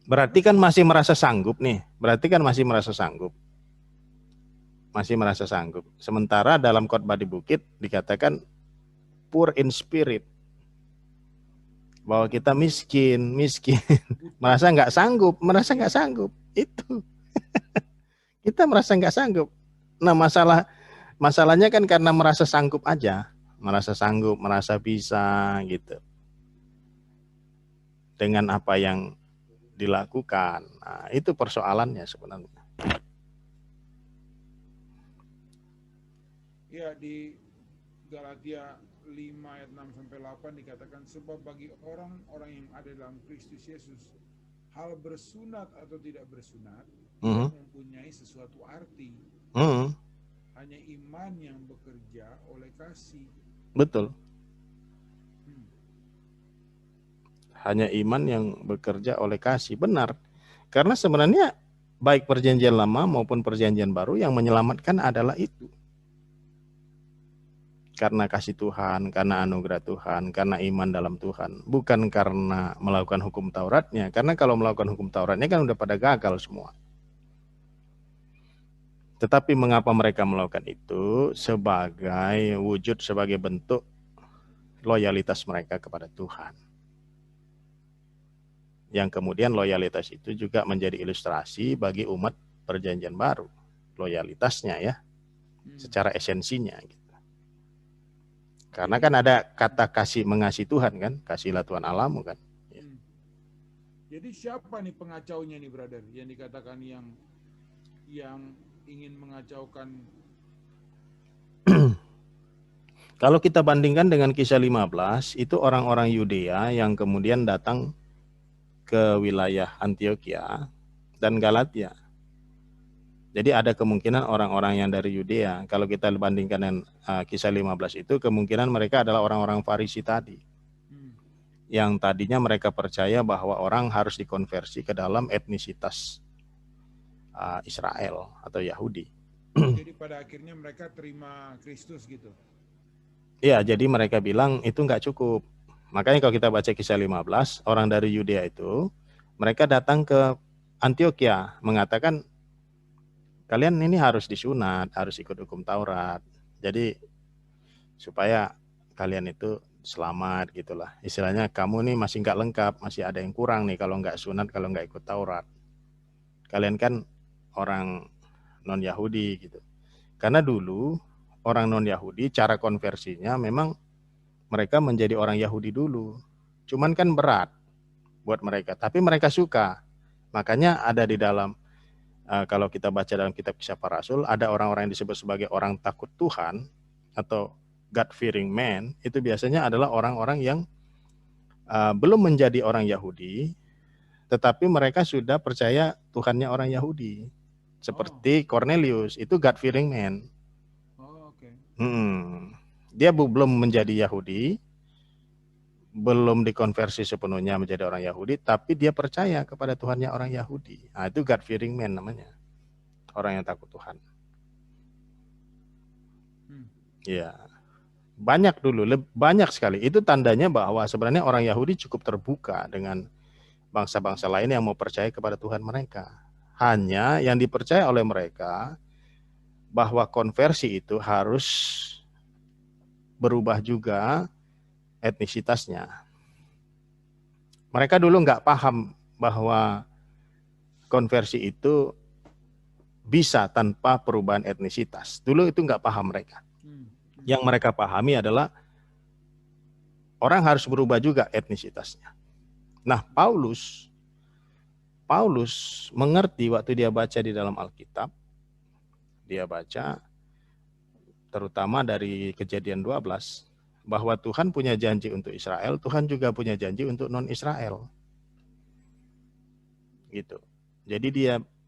Berarti kan masih merasa sanggup nih. Masih merasa sanggup. Sementara dalam khotbah di bukit dikatakan poor in spirit. Bahwa kita miskin. merasa nggak sanggup. Itu. Kita merasa nggak sanggup. Nah, masalahnya kan karena merasa sanggup aja. Merasa bisa gitu. Dengan apa yang dilakukan. Nah, itu persoalannya sebenarnya. Ya, di Galatia 5 ayat 6 sampai 8 dikatakan, sebab bagi orang-orang yang ada dalam Kristus Yesus, hal bersunat atau tidak bersunat tidak mempunyai sesuatu arti. Hanya iman yang bekerja oleh kasih. Betul. Hanya iman yang bekerja oleh kasih. Benar. Karena sebenarnya baik perjanjian lama maupun perjanjian baru yang menyelamatkan adalah itu. Karena kasih Tuhan, karena anugerah Tuhan, karena iman dalam Tuhan. Bukan karena melakukan hukum Tauratnya. Karena kalau melakukan hukum Tauratnya kan udah pada gagal semua. Tetapi mengapa mereka melakukan itu? Sebagai wujud, sebagai bentuk loyalitas mereka kepada Tuhan. Yang kemudian loyalitas itu juga menjadi ilustrasi bagi umat perjanjian baru. Loyalitasnya ya, secara esensinya gitu. Karena kan ada kata kasih mengasihi Tuhan kan, kasihlah Tuhan Allahmu kan. Jadi siapa nih pengacaunya nih brother, yang dikatakan yang ingin mengacaukan? Kalau kita bandingkan dengan kisah 15, itu orang-orang Yudea yang kemudian datang ke wilayah Antioquia dan Galatia. Jadi ada kemungkinan orang-orang yang dari Yudea, kalau kita bandingkan dengan kisah 15 itu, kemungkinan mereka adalah orang-orang Farisi tadi. Yang tadinya mereka percaya bahwa orang harus dikonversi ke dalam etnisitas Israel atau Yahudi. Jadi pada akhirnya mereka terima Kristus gitu? Iya, jadi mereka bilang itu nggak cukup. Makanya kalau kita baca kisah 15, orang dari Yudea itu, mereka datang ke Antioquia, mengatakan, kalian ini harus disunat, harus ikut hukum Taurat. Jadi supaya kalian itu selamat gitulah. Istilahnya kamu nih masih nggak lengkap, masih ada yang kurang nih kalau nggak sunat, kalau nggak ikut Taurat. Kalian kan orang non-Yahudi gitu. Karena dulu orang non-Yahudi cara konversinya memang mereka menjadi orang Yahudi dulu. Cuman kan berat buat mereka, tapi mereka suka. Makanya ada di dalam kalau kita baca dalam kitab Kisah Para Rasul, ada orang-orang yang disebut sebagai orang takut Tuhan atau God-fearing man, itu biasanya adalah orang-orang yang belum menjadi orang Yahudi, tetapi mereka sudah percaya Tuhannya orang Yahudi. Seperti Cornelius, itu God-fearing man. Dia belum menjadi Yahudi, belum dikonversi sepenuhnya menjadi orang Yahudi, tapi dia percaya kepada Tuhannya orang Yahudi. Nah, itu God-fearing man namanya. Orang yang takut Tuhan. Ya, banyak dulu, banyak sekali. Itu tandanya bahwa sebenarnya orang Yahudi cukup terbuka dengan bangsa-bangsa lain yang mau percaya kepada Tuhan mereka. Hanya yang dipercaya oleh mereka bahwa konversi itu harus berubah juga etnisitasnya. Mereka dulu nggak paham bahwa konversi itu bisa tanpa perubahan etnisitas. Dulu itu nggak paham mereka. Yang mereka pahami adalah orang harus berubah juga etnisitasnya. Nah, Paulus mengerti waktu dia baca di dalam Alkitab dia baca, terutama dari Kejadian 12, bahwa Tuhan punya janji untuk Israel, Tuhan juga punya janji untuk non-Israel. Gitu. Jadi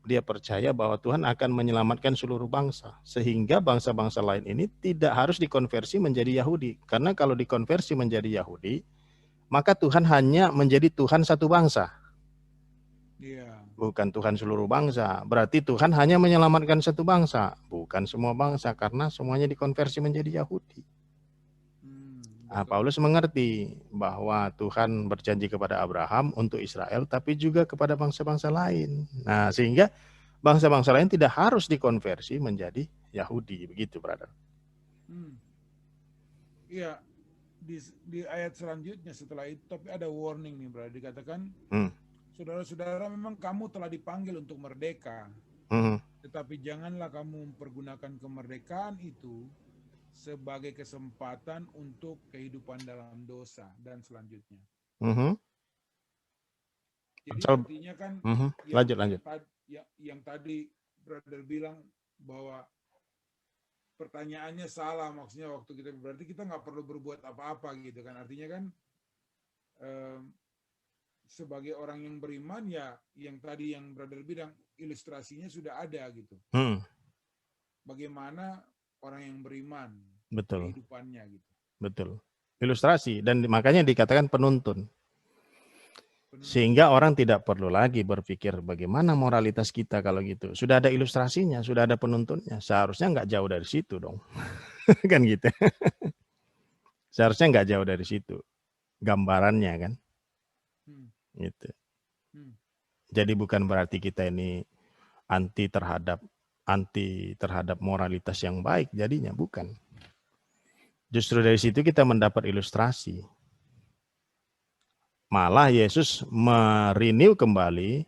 dia percaya bahwa Tuhan akan menyelamatkan seluruh bangsa, sehingga bangsa-bangsa lain ini tidak harus dikonversi menjadi Yahudi. Karena kalau dikonversi menjadi Yahudi, maka Tuhan hanya menjadi Tuhan satu bangsa. Bukan Tuhan seluruh bangsa. Berarti Tuhan hanya menyelamatkan satu bangsa, bukan semua bangsa, karena semuanya dikonversi menjadi Yahudi. Nah, Paulus mengerti bahwa Tuhan berjanji kepada Abraham untuk Israel, tapi juga kepada bangsa-bangsa lain. Nah, sehingga bangsa-bangsa lain tidak harus dikonversi menjadi Yahudi, begitu, brother. Iya, di ayat selanjutnya setelah itu, tapi ada warning nih, brother. Dikatakan, saudara-saudara, memang kamu telah dipanggil untuk merdeka, tetapi janganlah kamu mempergunakan kemerdekaan itu sebagai kesempatan untuk kehidupan dalam dosa dan selanjutnya. Jadi artinya kan yang tadi brother bilang bahwa pertanyaannya salah, maksudnya waktu kita berarti kita nggak perlu berbuat apa-apa gitu kan, artinya kan sebagai orang yang beriman ya yang tadi yang brother bilang ilustrasinya sudah ada gitu. Bagaimana orang yang beriman, betul, kehidupannya gitu. Betul. Ilustrasi, dan makanya dikatakan penuntun. Sehingga orang tidak perlu lagi berpikir bagaimana moralitas kita kalau gitu. Sudah ada ilustrasinya, sudah ada penuntunnya. Seharusnya nggak jauh dari situ dong. Kan gitu. Seharusnya nggak jauh dari situ. Gambarannya kan. Gitu. Jadi bukan berarti kita ini anti terhadap moralitas yang baik jadinya, bukan. Justru dari situ kita mendapat ilustrasi. Malah Yesus merenew kembali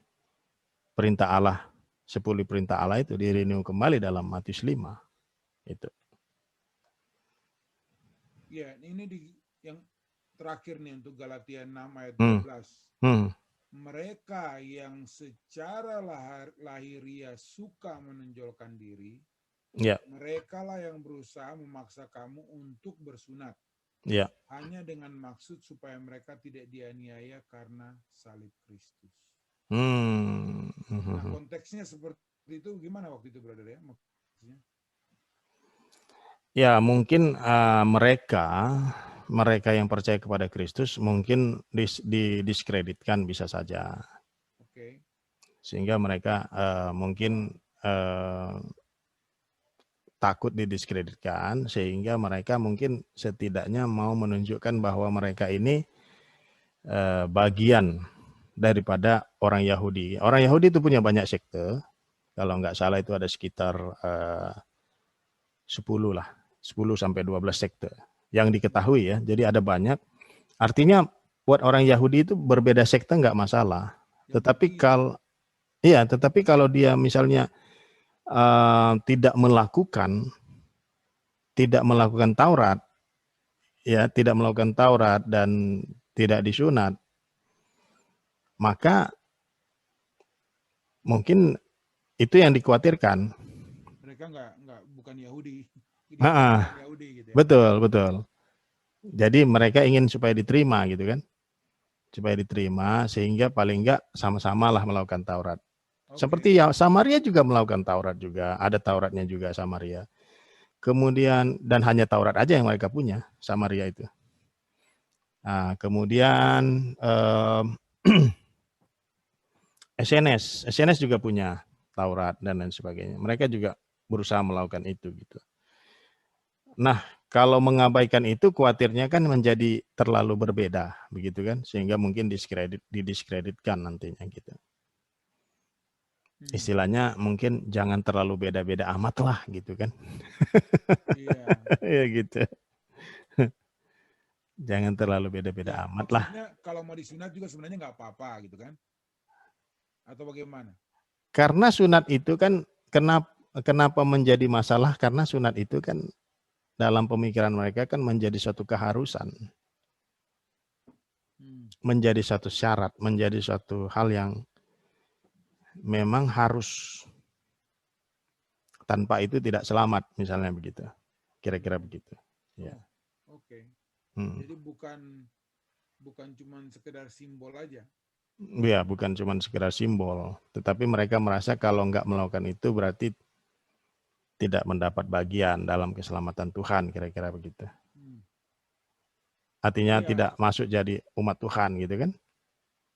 perintah Allah, 10 perintah Allah itu direnew kembali dalam Matius 5. Itu. Ya, ini yang terakhir nih untuk Galatia 6 ayat 12. Mereka yang secara lahiriah suka menonjolkan diri, mereka lah yang berusaha memaksa kamu untuk bersunat. Hanya dengan maksud supaya mereka tidak dianiaya karena salib Kristus. Nah, konteksnya seperti itu gimana waktu itu, brother ya? Maksudnya? Ya, mungkin mereka yang percaya kepada Kristus mungkin didiskreditkan bisa saja. Sehingga mereka mungkin takut didiskreditkan, sehingga mereka mungkin setidaknya mau menunjukkan bahwa mereka ini bagian daripada orang Yahudi. Orang Yahudi itu punya banyak sekte. Kalau nggak salah itu ada sekitar 10 sampai 12 sekte yang diketahui ya. Jadi ada banyak. Artinya buat orang Yahudi itu berbeda sekte nggak masalah. Tetapi kalau dia misalnya tidak melakukan Taurat, ya tidak melakukan Taurat dan tidak disunat, maka mungkin itu yang dikhawatirkan. Mereka bukan Yahudi. Yahudi gitu ya. Betul. Jadi mereka ingin supaya diterima gitu kan. Supaya diterima sehingga paling enggak sama-sama lah melakukan Taurat. Seperti ya Samaria juga melakukan Taurat juga. Ada Tauratnya juga Samaria. Kemudian dan hanya Taurat aja yang mereka punya, Samaria itu. Nah, kemudian SNS juga punya Taurat dan lain sebagainya. Mereka juga berusaha melakukan itu gitu. Nah, kalau mengabaikan itu khawatirnya kan menjadi terlalu berbeda begitu kan, sehingga mungkin didiskreditkan nantinya gitu. Istilahnya mungkin jangan terlalu beda-beda amat lah gitu kan. Ya gitu. Jangan terlalu beda-beda amat lah. Kalau mau disunat juga sebenarnya nggak apa-apa gitu kan? Atau bagaimana? Karena sunat itu kan kenapa menjadi masalah? Karena sunat itu kan dalam pemikiran mereka kan menjadi suatu keharusan, menjadi suatu syarat, menjadi suatu hal yang memang harus tanpa itu tidak selamat, misalnya begitu. Kira-kira begitu. Ya. Oke. Jadi bukan cuma sekedar simbol aja. Ya, bukan cuma sekedar simbol, tetapi mereka merasa kalau nggak melakukan itu berarti tidak mendapat bagian dalam keselamatan Tuhan, kira-kira begitu. Artinya tidak masuk jadi umat Tuhan, gitu kan?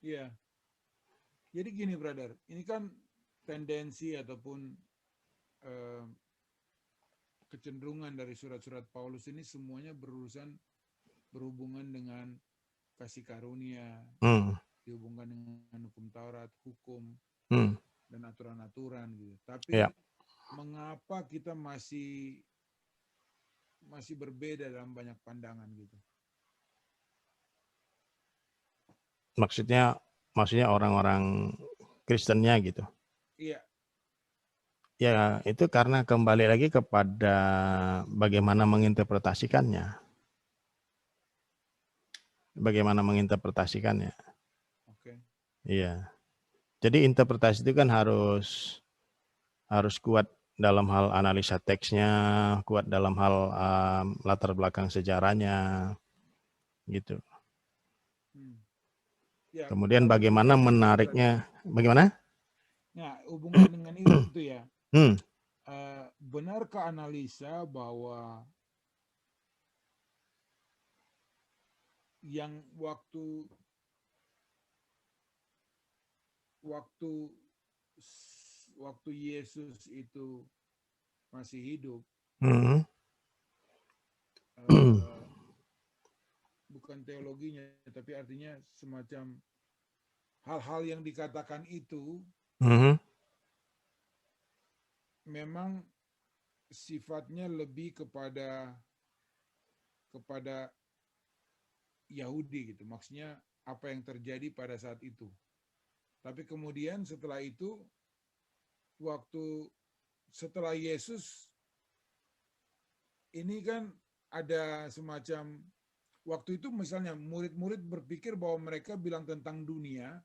Iya. Jadi gini, brother, ini kan tendensi ataupun kecenderungan dari surat-surat Paulus ini semuanya berhubungan dengan kasih karunia, dihubungkan dengan hukum Taurat, hukum, dan aturan-aturan gitu. Tapi mengapa kita masih berbeda dalam banyak pandangan gitu? Maksudnya orang-orang Kristennya gitu. Iya. Ya, itu karena kembali lagi kepada bagaimana menginterpretasikannya. Bagaimana menginterpretasikannya. Oke. Iya. Jadi interpretasi itu kan harus kuat dalam hal analisa teksnya, kuat dalam hal latar belakang sejarahnya, gitu. Ya, kemudian bagaimana menariknya, bagaimana? Nah, hubungan dengan itu ya. Benarkah analisa bahwa yang waktu Yesus itu masih hidup, bukan teologinya, tapi artinya semacam hal-hal yang dikatakan itu memang sifatnya lebih kepada Yahudi gitu. Maksudnya apa yang terjadi pada saat itu. Tapi kemudian setelah itu, setelah Yesus, ini kan ada semacam, waktu itu misalnya murid-murid berpikir bahwa mereka bilang tentang dunia,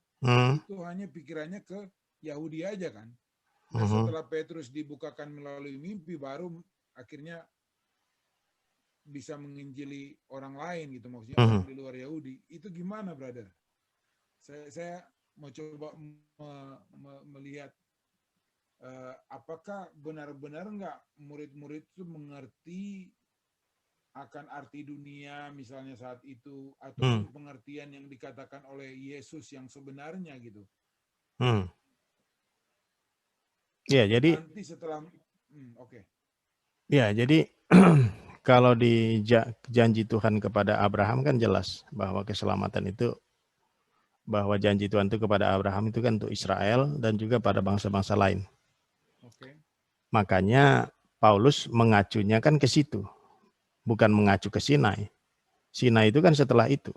itu hanya pikirannya ke Yahudi aja kan. Nah setelah Petrus dibukakan melalui mimpi, baru akhirnya bisa menginjili orang lain gitu, maksudnya orang di luar Yahudi. Itu gimana, brother? Saya mau coba melihat apakah benar-benar nggak murid-murid itu mengerti akan arti dunia misalnya saat itu, ataupun pengertian yang dikatakan oleh Yesus yang sebenarnya gitu. Ya, jadi nanti setelah Ya, jadi kalau di janji Tuhan kepada Abraham kan jelas bahwa keselamatan itu, bahwa janji Tuhan itu kepada Abraham itu kan untuk Israel dan juga pada bangsa-bangsa lain. Makanya Paulus mengacunya kan ke situ, bukan mengacu ke Sinai. Sinai itu kan setelah itu.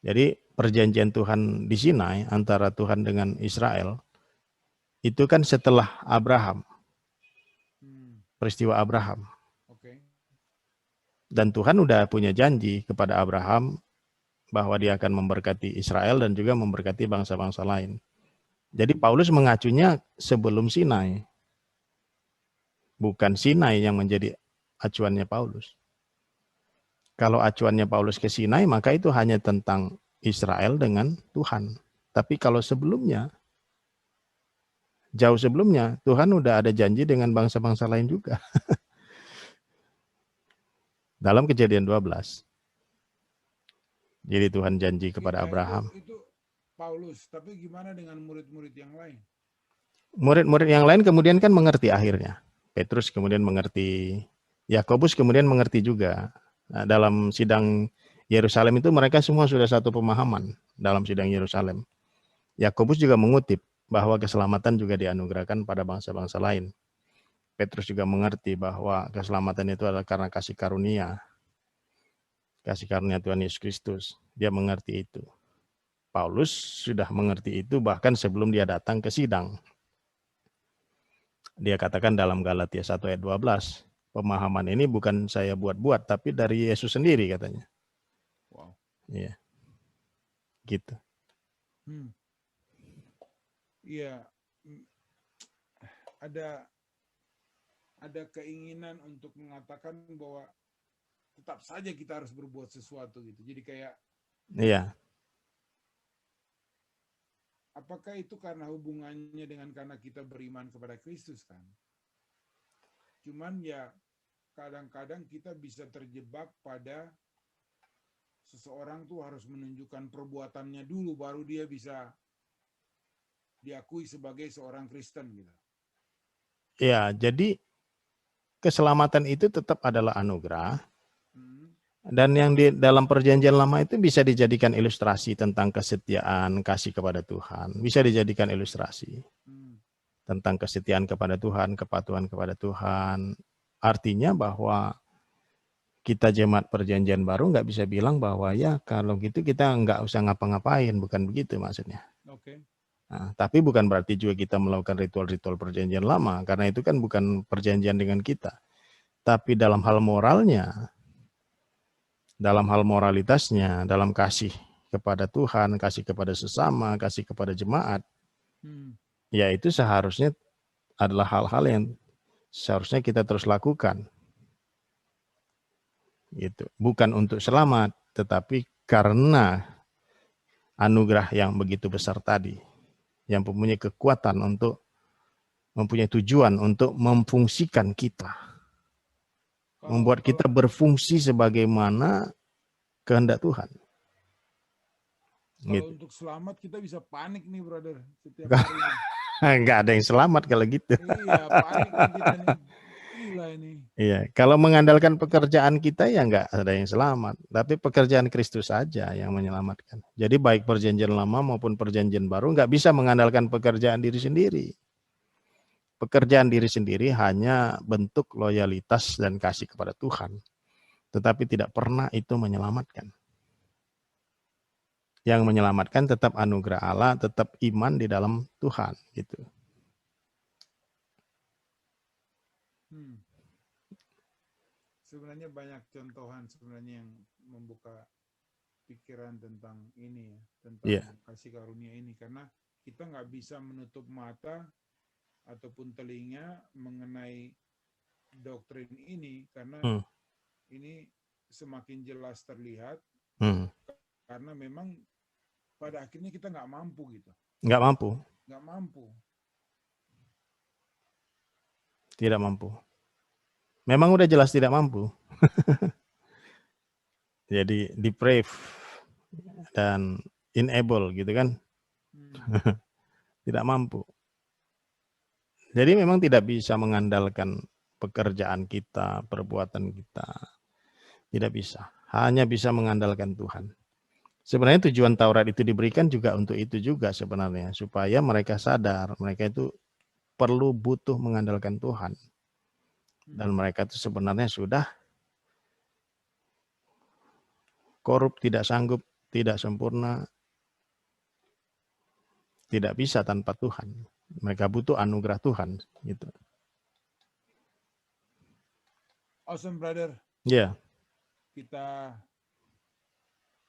Jadi perjanjian Tuhan di Sinai antara Tuhan dengan Israel itu kan setelah Abraham. Peristiwa Abraham. Dan Tuhan udah punya janji kepada Abraham bahwa dia akan memberkati Israel dan juga memberkati bangsa-bangsa lain. Jadi Paulus mengacunya sebelum Sinai. Bukan Sinai yang menjadi acuannya Paulus. Kalau acuannya Paulus ke Sinai, maka itu hanya tentang Israel dengan Tuhan. Tapi kalau sebelumnya, jauh sebelumnya, Tuhan udah ada janji dengan bangsa-bangsa lain juga. Dalam Kejadian 12. Jadi Tuhan janji kepada Abraham. Itu Paulus, tapi gimana dengan murid-murid yang lain? Murid-murid yang lain kemudian kan mengerti akhirnya. Petrus kemudian mengerti, Yakobus kemudian mengerti juga. Nah, dalam sidang Yerusalem itu mereka semua sudah satu pemahaman dalam sidang Yerusalem. Yakobus juga mengutip bahwa keselamatan juga dianugerahkan pada bangsa-bangsa lain. Petrus juga mengerti bahwa keselamatan itu adalah karena kasih karunia. Kasih karunia Tuhan Yesus Kristus. Dia mengerti itu. Paulus sudah mengerti itu bahkan sebelum dia datang ke sidang. Dia katakan dalam Galatia 1 ayat 12, pemahaman ini bukan saya buat-buat, tapi dari Yesus sendiri katanya. Wow. Iya. Gitu. Iya. ada keinginan untuk mengatakan bahwa tetap saja kita harus berbuat sesuatu gitu. Jadi kayak apakah itu karena hubungannya dengan karena kita beriman kepada Kristus kan? Cuman ya kadang-kadang kita bisa terjebak pada seseorang tuh harus menunjukkan perbuatannya dulu baru dia bisa diakui sebagai seorang Kristen gitu. Ya, jadi keselamatan itu tetap adalah anugerah. Dan yang di dalam perjanjian lama itu bisa dijadikan ilustrasi tentang kesetiaan, kasih kepada Tuhan. Bisa dijadikan ilustrasi tentang kesetiaan kepada Tuhan, kepatuhan kepada Tuhan. Artinya bahwa kita jemaat perjanjian baru nggak bisa bilang bahwa ya kalau gitu kita nggak usah ngapa-ngapain. Bukan begitu maksudnya. Oke. Nah, tapi bukan berarti juga kita melakukan ritual-ritual perjanjian lama. Karena itu kan bukan perjanjian dengan kita. Tapi dalam hal moralnya, dalam hal moralitasnya, dalam kasih kepada Tuhan, kasih kepada sesama, kasih kepada jemaat, ya itu seharusnya adalah hal-hal yang seharusnya kita terus lakukan. Gitu. Bukan untuk selamat, tetapi karena anugerah yang begitu besar tadi, yang mempunyai kekuatan untuk mempunyai tujuan untuk memfungsikan kita. Membuat kita berfungsi sebagaimana kehendak Tuhan. Kalau Gitu. untuk selamat kita bisa panik nih brother setiap hari ini. Nggak ada yang selamat kalau gitu. Iya, panik nih kita nih. Gila ini. Iya, kalau mengandalkan pekerjaan kita ya nggak ada yang selamat. Tapi pekerjaan Kristus saja yang menyelamatkan. Jadi baik perjanjian lama maupun perjanjian baru nggak bisa mengandalkan pekerjaan diri sendiri. Pekerjaan diri sendiri hanya bentuk loyalitas dan kasih kepada Tuhan. Tetapi tidak pernah itu menyelamatkan. Yang menyelamatkan tetap anugerah Allah, tetap iman di dalam Tuhan. Gitu. Sebenarnya banyak contohan sebenarnya yang membuka pikiran tentang ini ya, tentang kasih karunia ini. Karena kita nggak bisa menutup mata ataupun telinga mengenai doktrin ini karena ini semakin jelas terlihat karena memang pada akhirnya kita nggak mampu gitu. Nggak mampu. Nggak mampu. Tidak mampu. Memang udah jelas tidak mampu. Jadi deprave dan enable gitu kan. Tidak mampu. Jadi memang tidak bisa mengandalkan pekerjaan kita, perbuatan kita. Tidak bisa. Hanya bisa mengandalkan Tuhan. Sebenarnya tujuan Taurat itu diberikan juga untuk itu juga sebenarnya. Supaya mereka sadar, mereka itu butuh mengandalkan Tuhan. Dan mereka itu sebenarnya sudah korup, tidak sanggup, tidak sempurna, tidak bisa tanpa Tuhan. Mereka butuh anugerah Tuhan. Gitu. Awesome, brother. Ya. Kita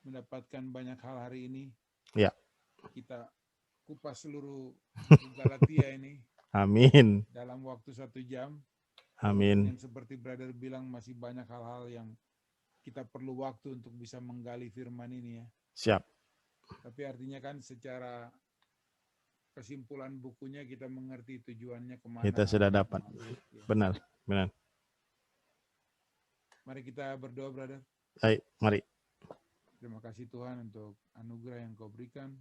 mendapatkan banyak hal hari ini. Ya. Kita kupas seluruh Galatia ini. Amin. Dalam waktu 1 jam. Amin. Yang seperti brother bilang masih banyak hal-hal yang kita perlu waktu untuk bisa menggali firman ini ya. Siap. Tapi artinya kan secara kesimpulan bukunya kita mengerti tujuannya kemana. Kita sudah dapat. Ya. Benar, benar. Mari kita berdoa, brother. Baik, mari. Terima kasih Tuhan untuk anugerah yang Kau berikan.